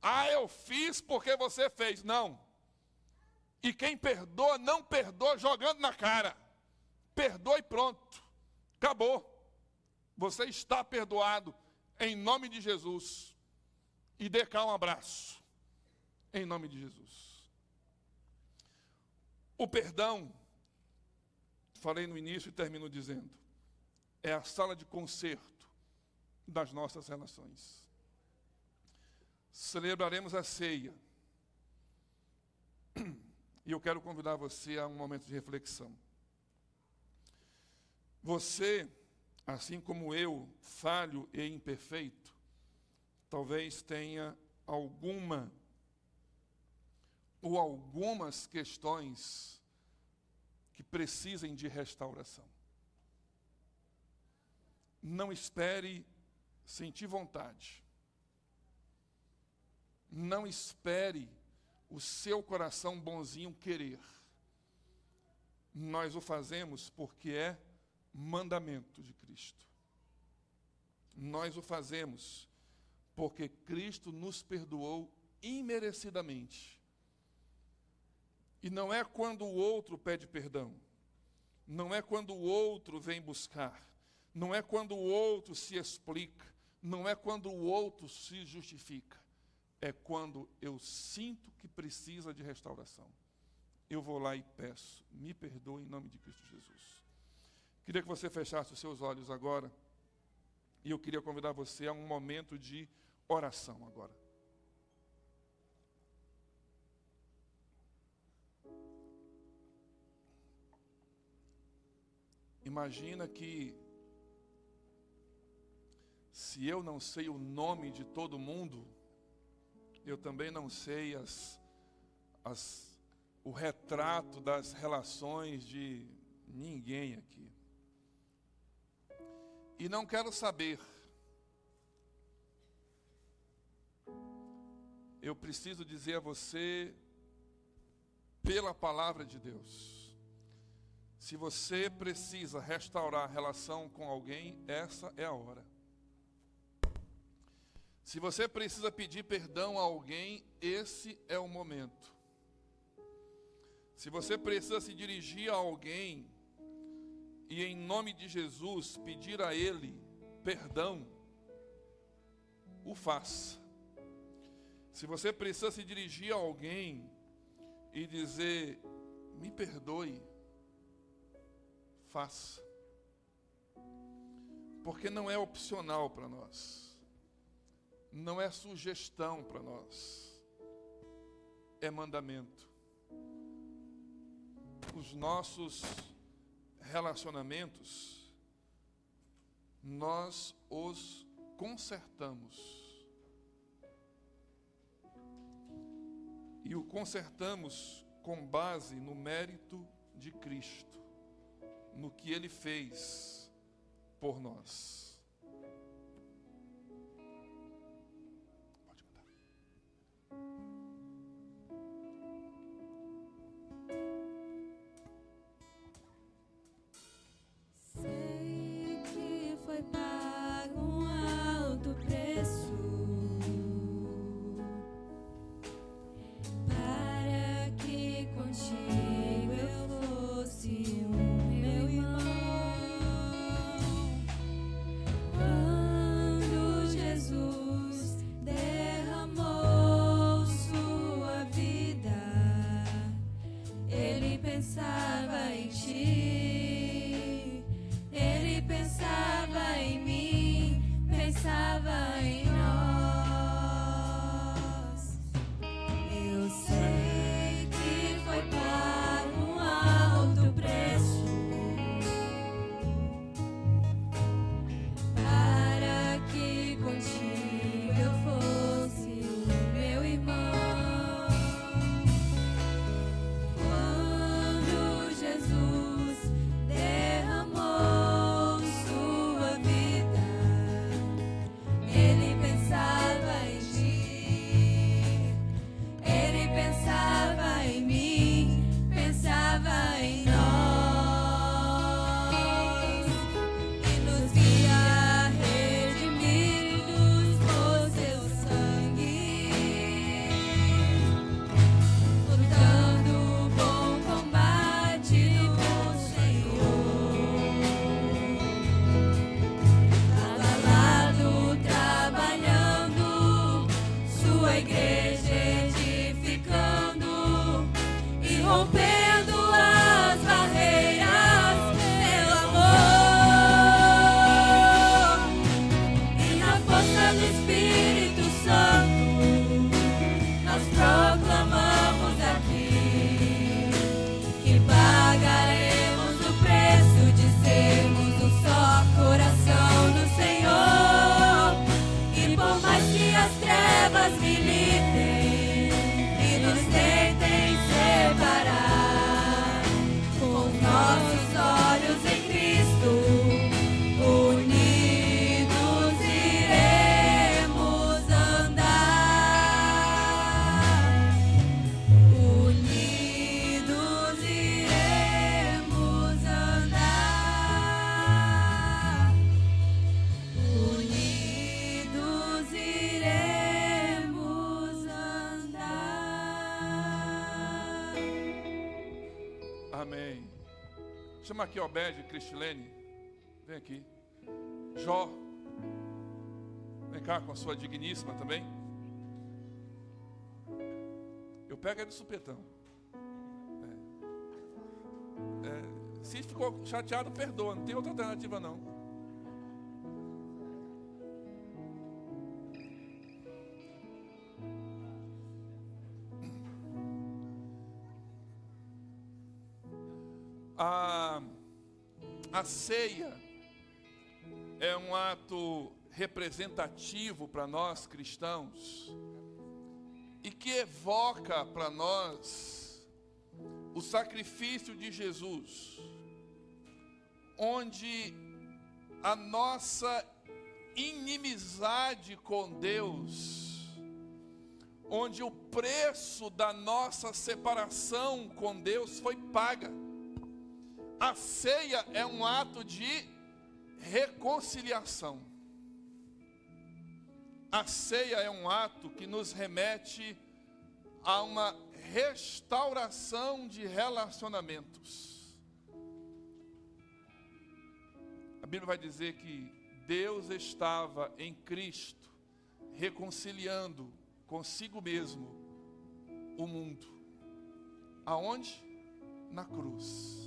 Ah, eu fiz porque você fez. Não. E quem perdoa, não perdoa jogando na cara. Perdoa e pronto. Acabou. Você está perdoado em nome de Jesus. E dê cá um abraço. Em nome de Jesus. O perdão, falei no início e termino dizendo, é a sala de concerto das nossas relações. Celebraremos a ceia. E eu quero convidar você a um momento de reflexão. Você, assim como eu, falho e imperfeito, talvez tenha alguma ou algumas questões que precisem de restauração. Não espere sentir vontade. Não espere o seu coração bonzinho querer. Nós o fazemos porque é mandamento de Cristo. Nós o fazemos porque Cristo nos perdoou imerecidamente. E não é quando o outro pede perdão, não é quando o outro vem buscar, não é quando o outro se explica, não é quando o outro se justifica, é quando eu sinto que precisa de restauração. Eu vou lá e peço, me perdoe em nome de Cristo Jesus. Queria que você fechasse os seus olhos agora, e eu queria convidar você a um momento de oração agora. Imagina que, se eu não sei o nome de todo mundo, eu também não sei o retrato das relações de ninguém aqui. E não quero saber. Eu preciso dizer a você, pela palavra de Deus, se você precisa restaurar a relação com alguém, essa é a hora. Se você precisa pedir perdão a alguém, esse é o momento. Se você precisa se dirigir a alguém e, em nome de Jesus, pedir a Ele perdão, o faça. Se você precisa se dirigir a alguém e dizer, me perdoe, faça. Porque não é opcional para nós. Não é sugestão para nós. É mandamento. Os nossos relacionamentos, nós os consertamos. E o consertamos com base no mérito de Cristo, no que Ele fez por nós. Pode cantar. Sei que foi pago um alto preço para que contigo eu fosse meu irmão. Amém. Chama aqui Obed, Cristilene. Vem aqui. Jó. Vem cá com a sua digníssima também. Eu pego ele de supetão. Se ficou chateado, perdoa. Não tem outra alternativa não. A ceia é um ato representativo para nós cristãos e que evoca para nós o sacrifício de Jesus, onde a nossa inimizade com Deus, onde o preço da nossa separação com Deus foi paga. A ceia é um ato de reconciliação. A ceia é um ato que nos remete a uma restauração de relacionamentos. A Bíblia vai dizer que Deus estava em Cristo reconciliando consigo mesmo o mundo. Aonde? Na cruz.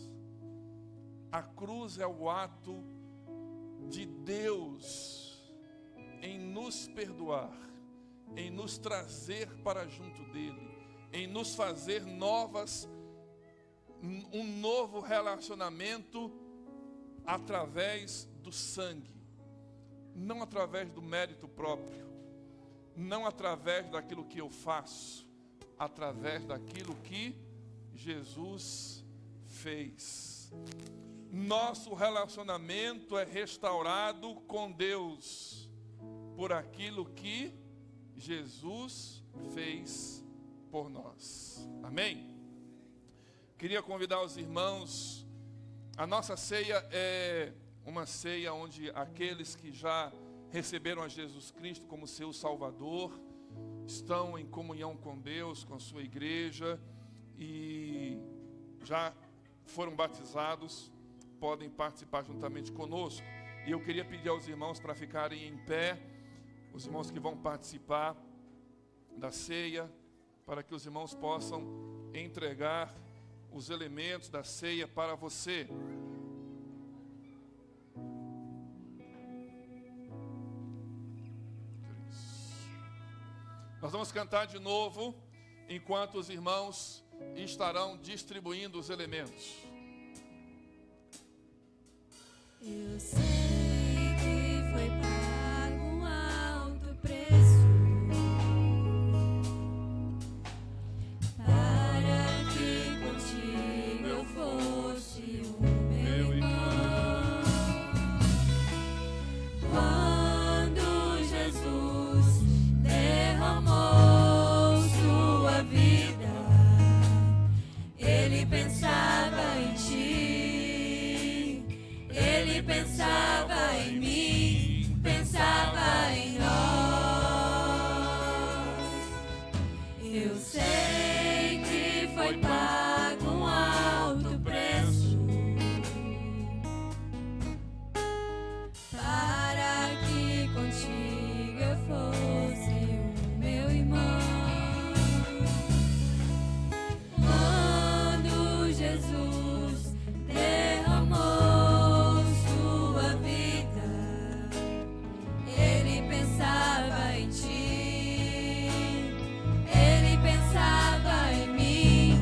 A cruz é o ato de Deus em nos perdoar, em nos trazer para junto dele, em nos fazer um novo relacionamento através do sangue, não através do mérito próprio, não através daquilo que eu faço, através daquilo que Jesus fez. Nosso relacionamento é restaurado com Deus por aquilo que Jesus fez por nós. Amém? Queria convidar os irmãos. A nossa ceia é uma ceia onde aqueles que já receberam a Jesus Cristo como seu Salvador estão em comunhão com Deus, com a sua igreja e já foram batizados, podem participar juntamente conosco. E eu queria pedir aos irmãos para ficarem em pé, os irmãos que vão participar da ceia, para que os irmãos possam entregar os elementos da ceia para você. Nós vamos cantar de novo, enquanto os irmãos estarão distribuindo os elementos. Eu sei que foi pago um alto preço para que contigo eu fosse o meu irmão. Quando Jesus derramou sua vida, ele pensava em ti, ele pensava em mim, pensava em nós. Eu sei que foi pago um alto preço para que contigo eu fosse o meu irmão. Quando Jesus derramou sua vida, ele pensava em ti, ele pensava em mim,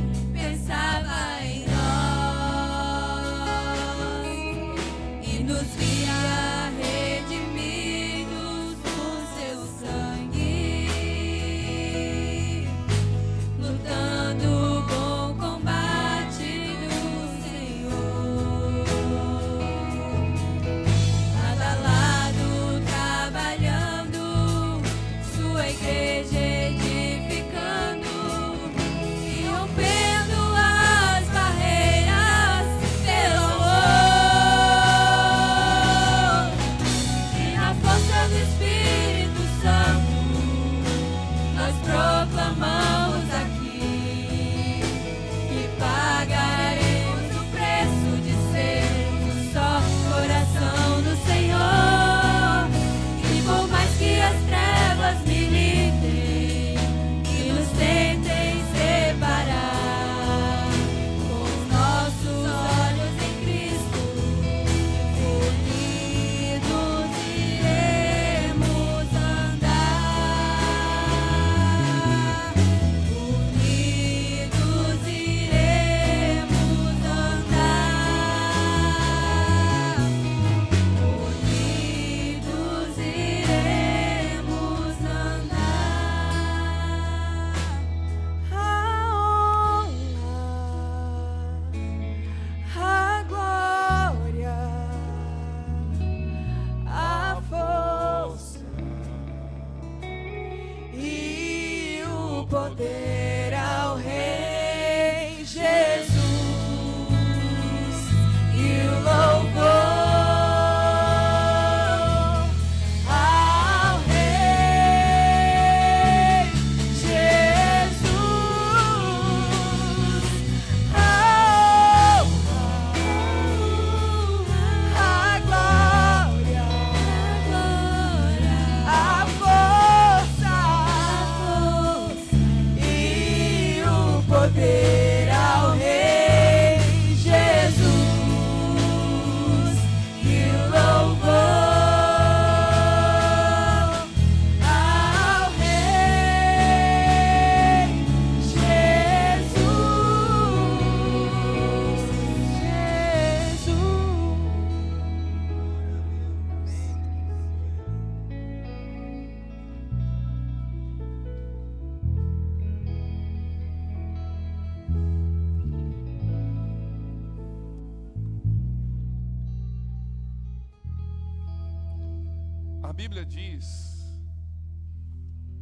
Bíblia diz,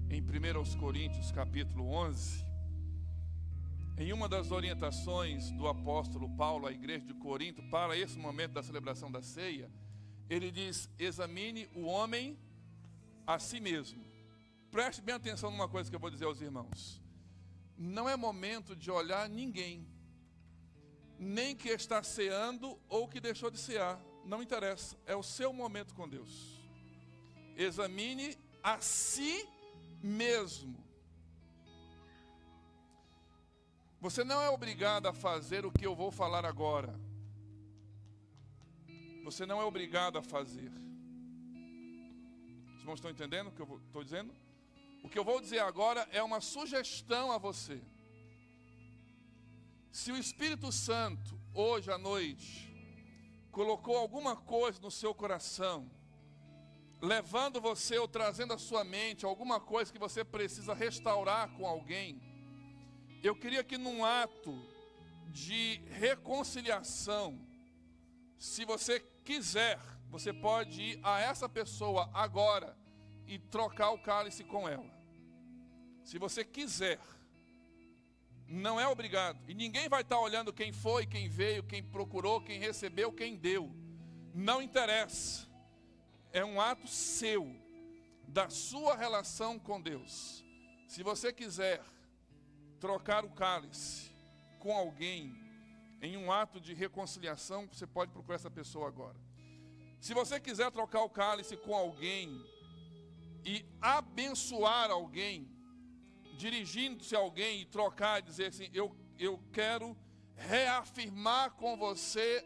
em 1 Coríntios capítulo 11, em uma das orientações do apóstolo Paulo à igreja de Corinto, para esse momento da celebração da ceia, ele diz: examine o homem a si mesmo. Preste bem atenção numa coisa que eu vou dizer aos irmãos. Não é momento de olhar ninguém, nem que está ceando ou que deixou de cear, não interessa, é o seu momento com Deus. Examine a si mesmo. Você não é obrigado a fazer o que eu vou falar agora. Você não é obrigado a fazer. Os irmãos estão entendendo o que eu estou dizendo? O que eu vou dizer agora é uma sugestão a você. Se o Espírito Santo, hoje à noite, colocou alguma coisa no seu coração, levando você ou trazendo à sua mente alguma coisa que você precisa restaurar com alguém, eu queria que num ato de reconciliação, se você quiser, você pode ir a essa pessoa agora e trocar o cálice com ela. Se você quiser, não é obrigado. E ninguém vai estar olhando quem foi, quem veio, quem procurou, quem recebeu, quem deu. Não interessa. É um ato seu, da sua relação com Deus. Se você quiser trocar o cálice com alguém em um ato de reconciliação, você pode procurar essa pessoa agora. Se você quiser trocar o cálice com alguém e abençoar alguém, dirigindo-se a alguém e trocar e dizer assim: eu quero reafirmar com você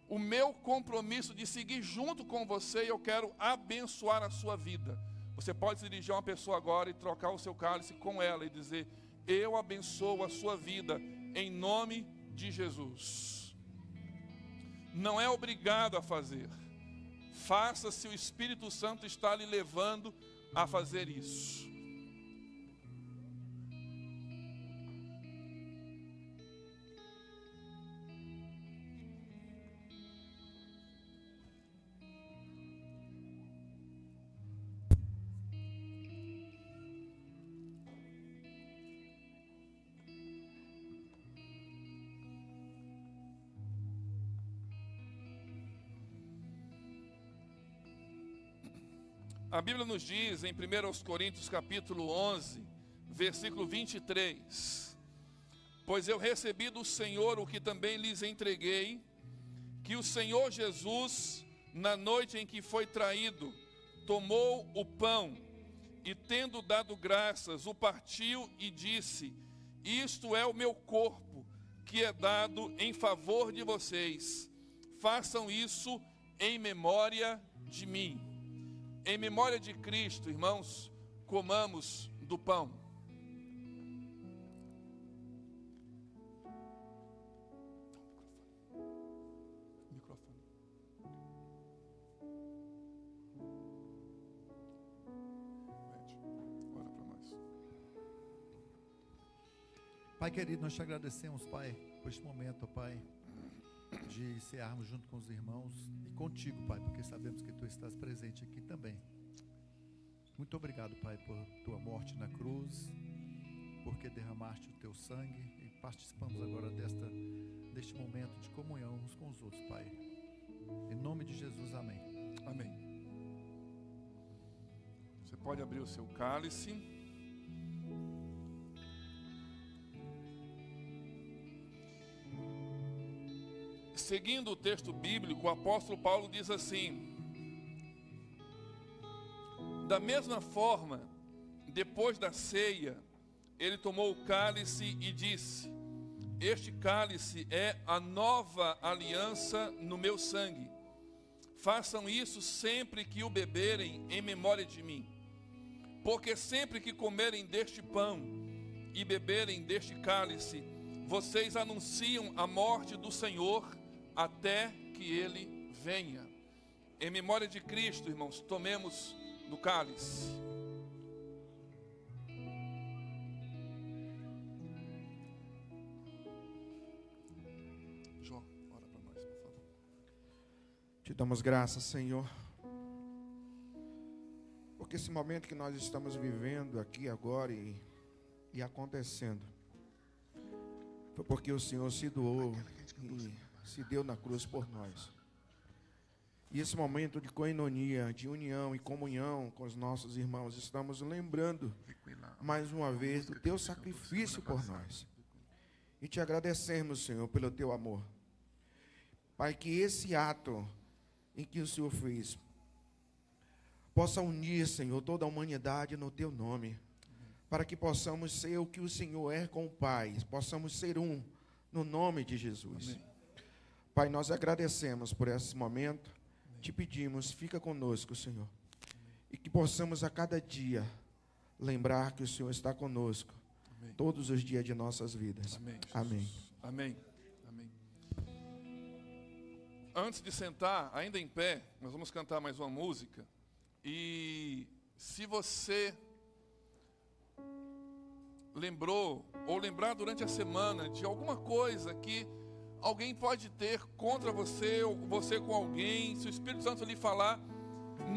o meu compromisso de seguir junto com você e eu quero abençoar a sua vida. Você pode se dirigir a uma pessoa agora e trocar o seu cálice com ela e dizer: eu abençoo a sua vida em nome de Jesus. Não é obrigado a fazer. Faça se o Espírito Santo está lhe levando a fazer isso. A Bíblia nos diz em 1 Coríntios capítulo 11, versículo 23: pois eu recebi do Senhor o que também lhes entreguei, que o Senhor Jesus, na noite em que foi traído, tomou o pão e, tendo dado graças, o partiu e disse: isto é o meu corpo, que é dado em favor de vocês. Façam isso em memória de mim. Em memória de Cristo, irmãos, comamos do pão. Microfone. Ora para nós. Pai querido, nós te agradecemos, Pai, por este momento, Pai, de cearmos junto com os irmãos e contigo, Pai, porque sabemos que Tu estás presente aqui também. Muito obrigado, Pai, por Tua morte na cruz, porque derramaste o Teu sangue e participamos agora deste momento de comunhão uns com os outros, Pai. Em nome de Jesus, amém. Amém. Você pode abrir o seu cálice. Seguindo o texto bíblico, o apóstolo Paulo diz assim: da mesma forma, depois da ceia, ele tomou o cálice e disse: este cálice é a nova aliança no meu sangue. Façam isso sempre que o beberem em memória de mim. Porque sempre que comerem deste pão e beberem deste cálice, vocês anunciam a morte do Senhor até que Ele venha. Em memória de Cristo, irmãos, tomemos do cálice. João, ora para nós, por favor. Te damos graças, Senhor, porque esse momento que nós estamos vivendo aqui agora e acontecendo, foi porque o Senhor se doou e se deu na cruz por nós. E esse momento de coinonia, de união e comunhão com os nossos irmãos, estamos lembrando mais uma vez do teu sacrifício por nós. E te agradecemos, Senhor, pelo teu amor. Pai, que esse ato em que o Senhor fez possa unir, Senhor, toda a humanidade no teu nome, para que possamos ser o que o Senhor é com o Pai, possamos ser um, no nome de Jesus. Amém. Pai, nós agradecemos por esse momento, te pedimos, fica conosco, Senhor, e que possamos a cada dia lembrar que o Senhor está conosco, amém, todos os dias de nossas vidas. Amém. Amém. Amém. Amém. Antes de sentar, ainda em pé, nós vamos cantar mais uma música. E se você lembrou ou lembrar durante a semana de alguma coisa que alguém pode ter contra você ou você com alguém, se o Espírito Santo lhe falar,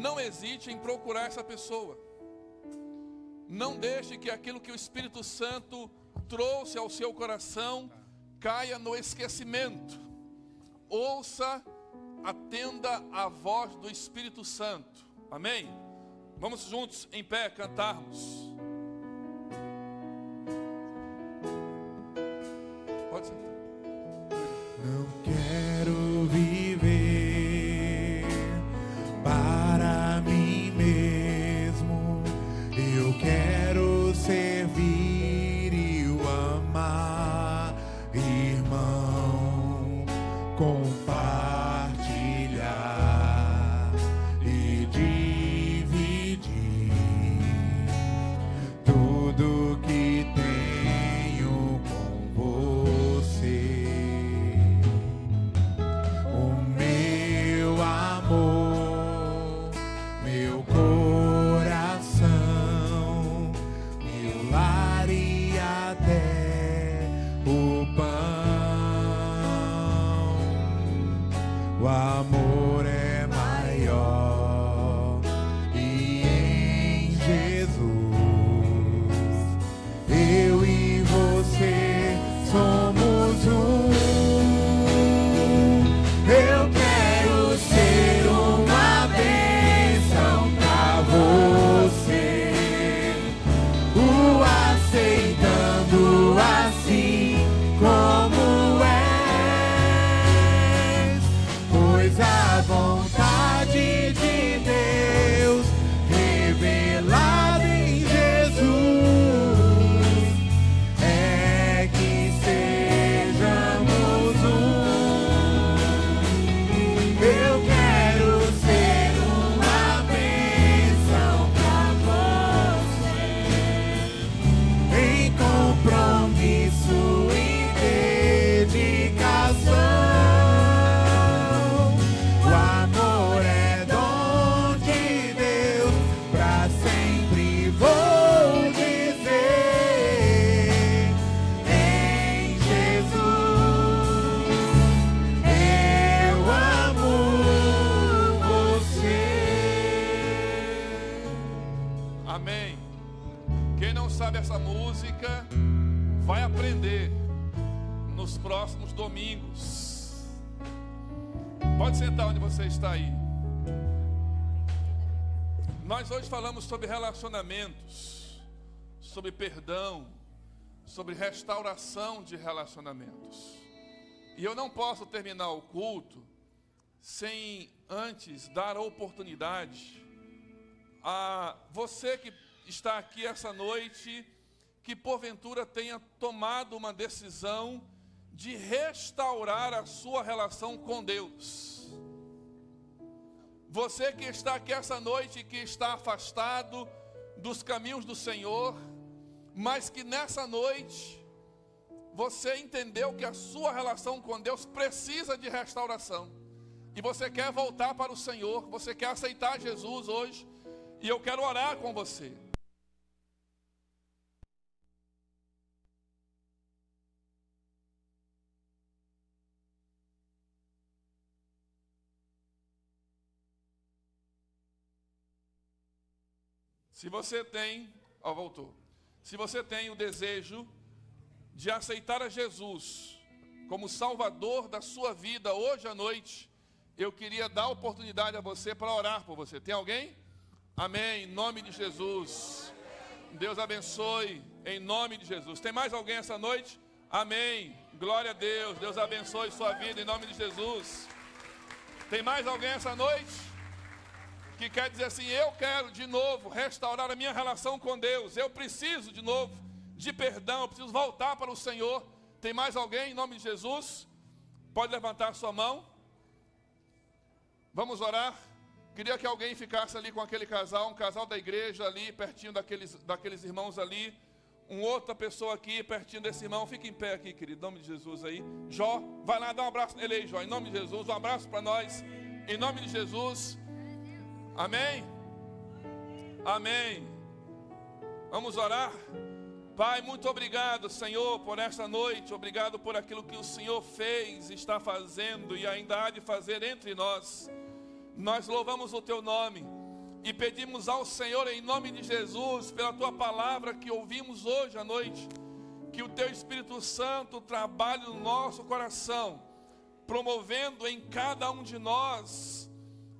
não hesite em procurar essa pessoa. Não deixe que aquilo que o Espírito Santo trouxe ao seu coração caia no esquecimento. Ouça, atenda à voz do Espírito Santo. Amém? Vamos juntos em pé cantarmos. Pode ser. Não quero viver para mim mesmo. Eu quero servir e o amar, irmão, compartilhar e dividir tudo que tenho com você. O meu amor, meu coração, meu lar e até o pão. O amor é maior e em Jesus eu e você somos um. Eu quero ser uma bênção pra você, o aceitando assim como és, pois a vontade de Deus revelada em Jesus é que sejamos um. Eu quero ser uma bênção pra você, em compromisso e dedicação. O amor é dom de Deus, pra sempre vou dizer. Em Jesus eu amo você. Amém. Quem não sabe essa música, vai aprender nos próximos domingos. Pode sentar onde você está aí. Nós hoje falamos sobre relacionamentos, sobre perdão, sobre restauração de relacionamentos. E eu não posso terminar o culto sem antes dar a oportunidade a você que está aqui essa noite, que porventura tenha tomado uma decisão de restaurar a sua relação com Deus. Você que está aqui essa noite, que está afastado dos caminhos do Senhor, mas que nessa noite você entendeu que a sua relação com Deus precisa de restauração, e você quer voltar para o Senhor, você quer aceitar Jesus hoje, e eu quero orar com você. Se você tem, voltou. Se você tem o desejo de aceitar a Jesus como Salvador da sua vida hoje à noite, eu queria dar a oportunidade a você para orar por você. Tem alguém? Amém, em nome de Jesus. Deus abençoe, em nome de Jesus. Tem mais alguém essa noite? Amém, glória a Deus. Deus abençoe sua vida, em nome de Jesus. Tem mais alguém essa noite que quer dizer assim: eu quero de novo restaurar a minha relação com Deus, eu preciso de novo de perdão, eu preciso voltar para o Senhor. Tem mais alguém em nome de Jesus? Pode levantar sua mão. Vamos orar. Queria que alguém ficasse ali com aquele casal, um casal da igreja ali, pertinho daqueles irmãos ali. Uma outra pessoa aqui, pertinho desse irmão. Fica em pé aqui, querido, em nome de Jesus aí. Jó, vai lá, dá um abraço nele aí, Jó, em nome de Jesus. Um abraço para nós, em nome de Jesus. Amém? Amém. Vamos orar? Pai, muito obrigado, Senhor, por esta noite. Obrigado por aquilo que o Senhor fez, está fazendo e ainda há de fazer entre nós. Nós louvamos o Teu nome e pedimos ao Senhor, em nome de Jesus, pela Tua palavra que ouvimos hoje à noite, que o Teu Espírito Santo trabalhe no nosso coração, promovendo em cada um de nós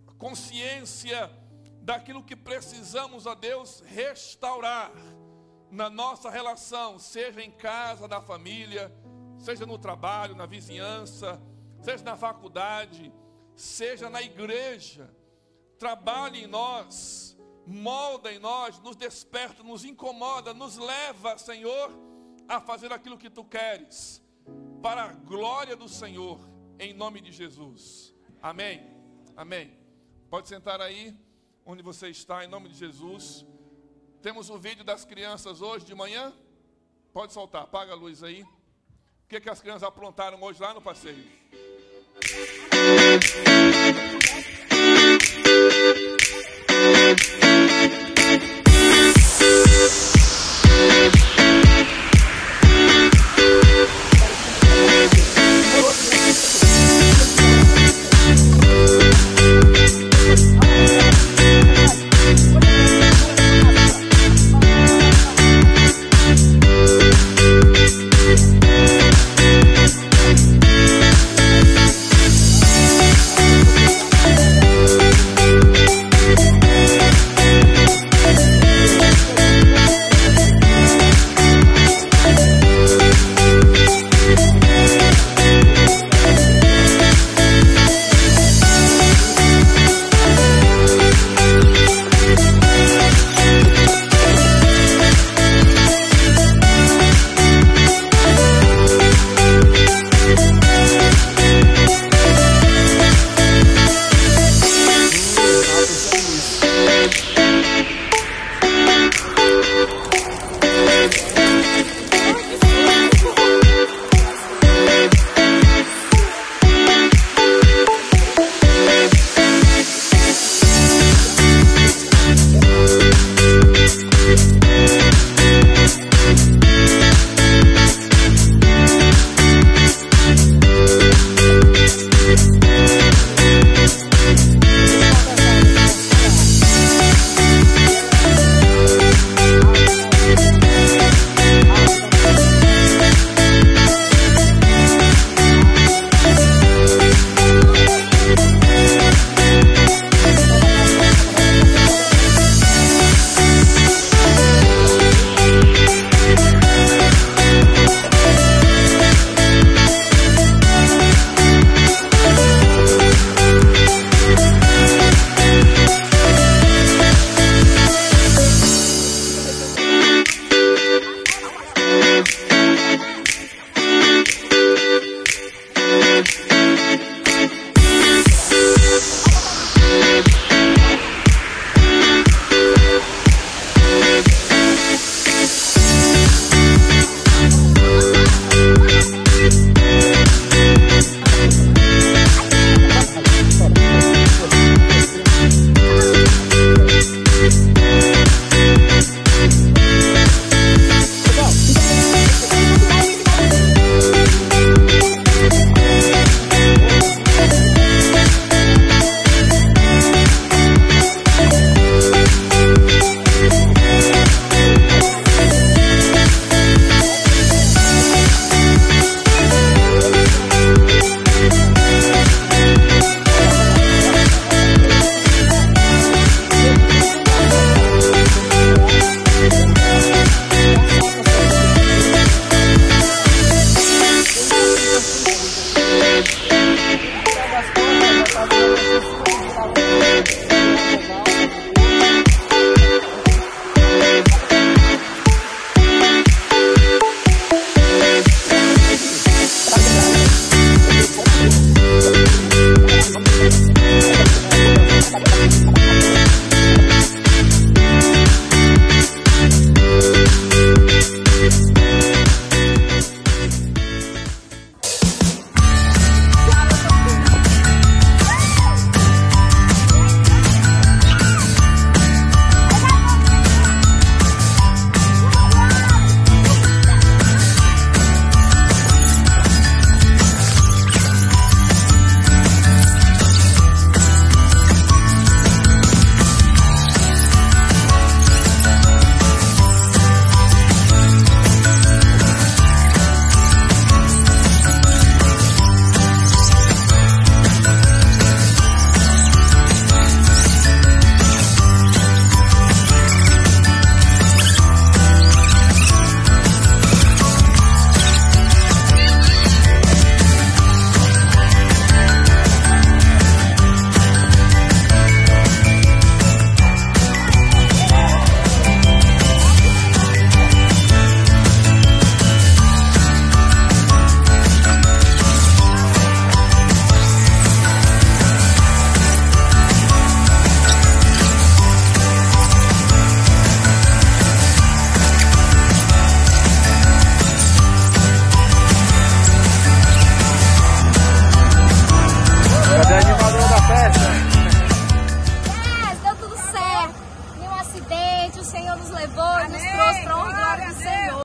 a consciência daquilo que precisamos, ó Deus, restaurar na nossa relação, seja em casa, na família, seja no trabalho, na vizinhança, seja na faculdade, seja na igreja. Trabalhe em nós, molda em nós, nos desperta, nos incomoda, nos leva, Senhor, a fazer aquilo que Tu queres, para a glória do Senhor, em nome de Jesus. Amém. Amém. Pode sentar aí, onde você está, em nome de Jesus. Temos o vídeo das crianças hoje de manhã. Pode soltar, apaga a luz aí. O que as crianças aprontaram hoje lá no passeio?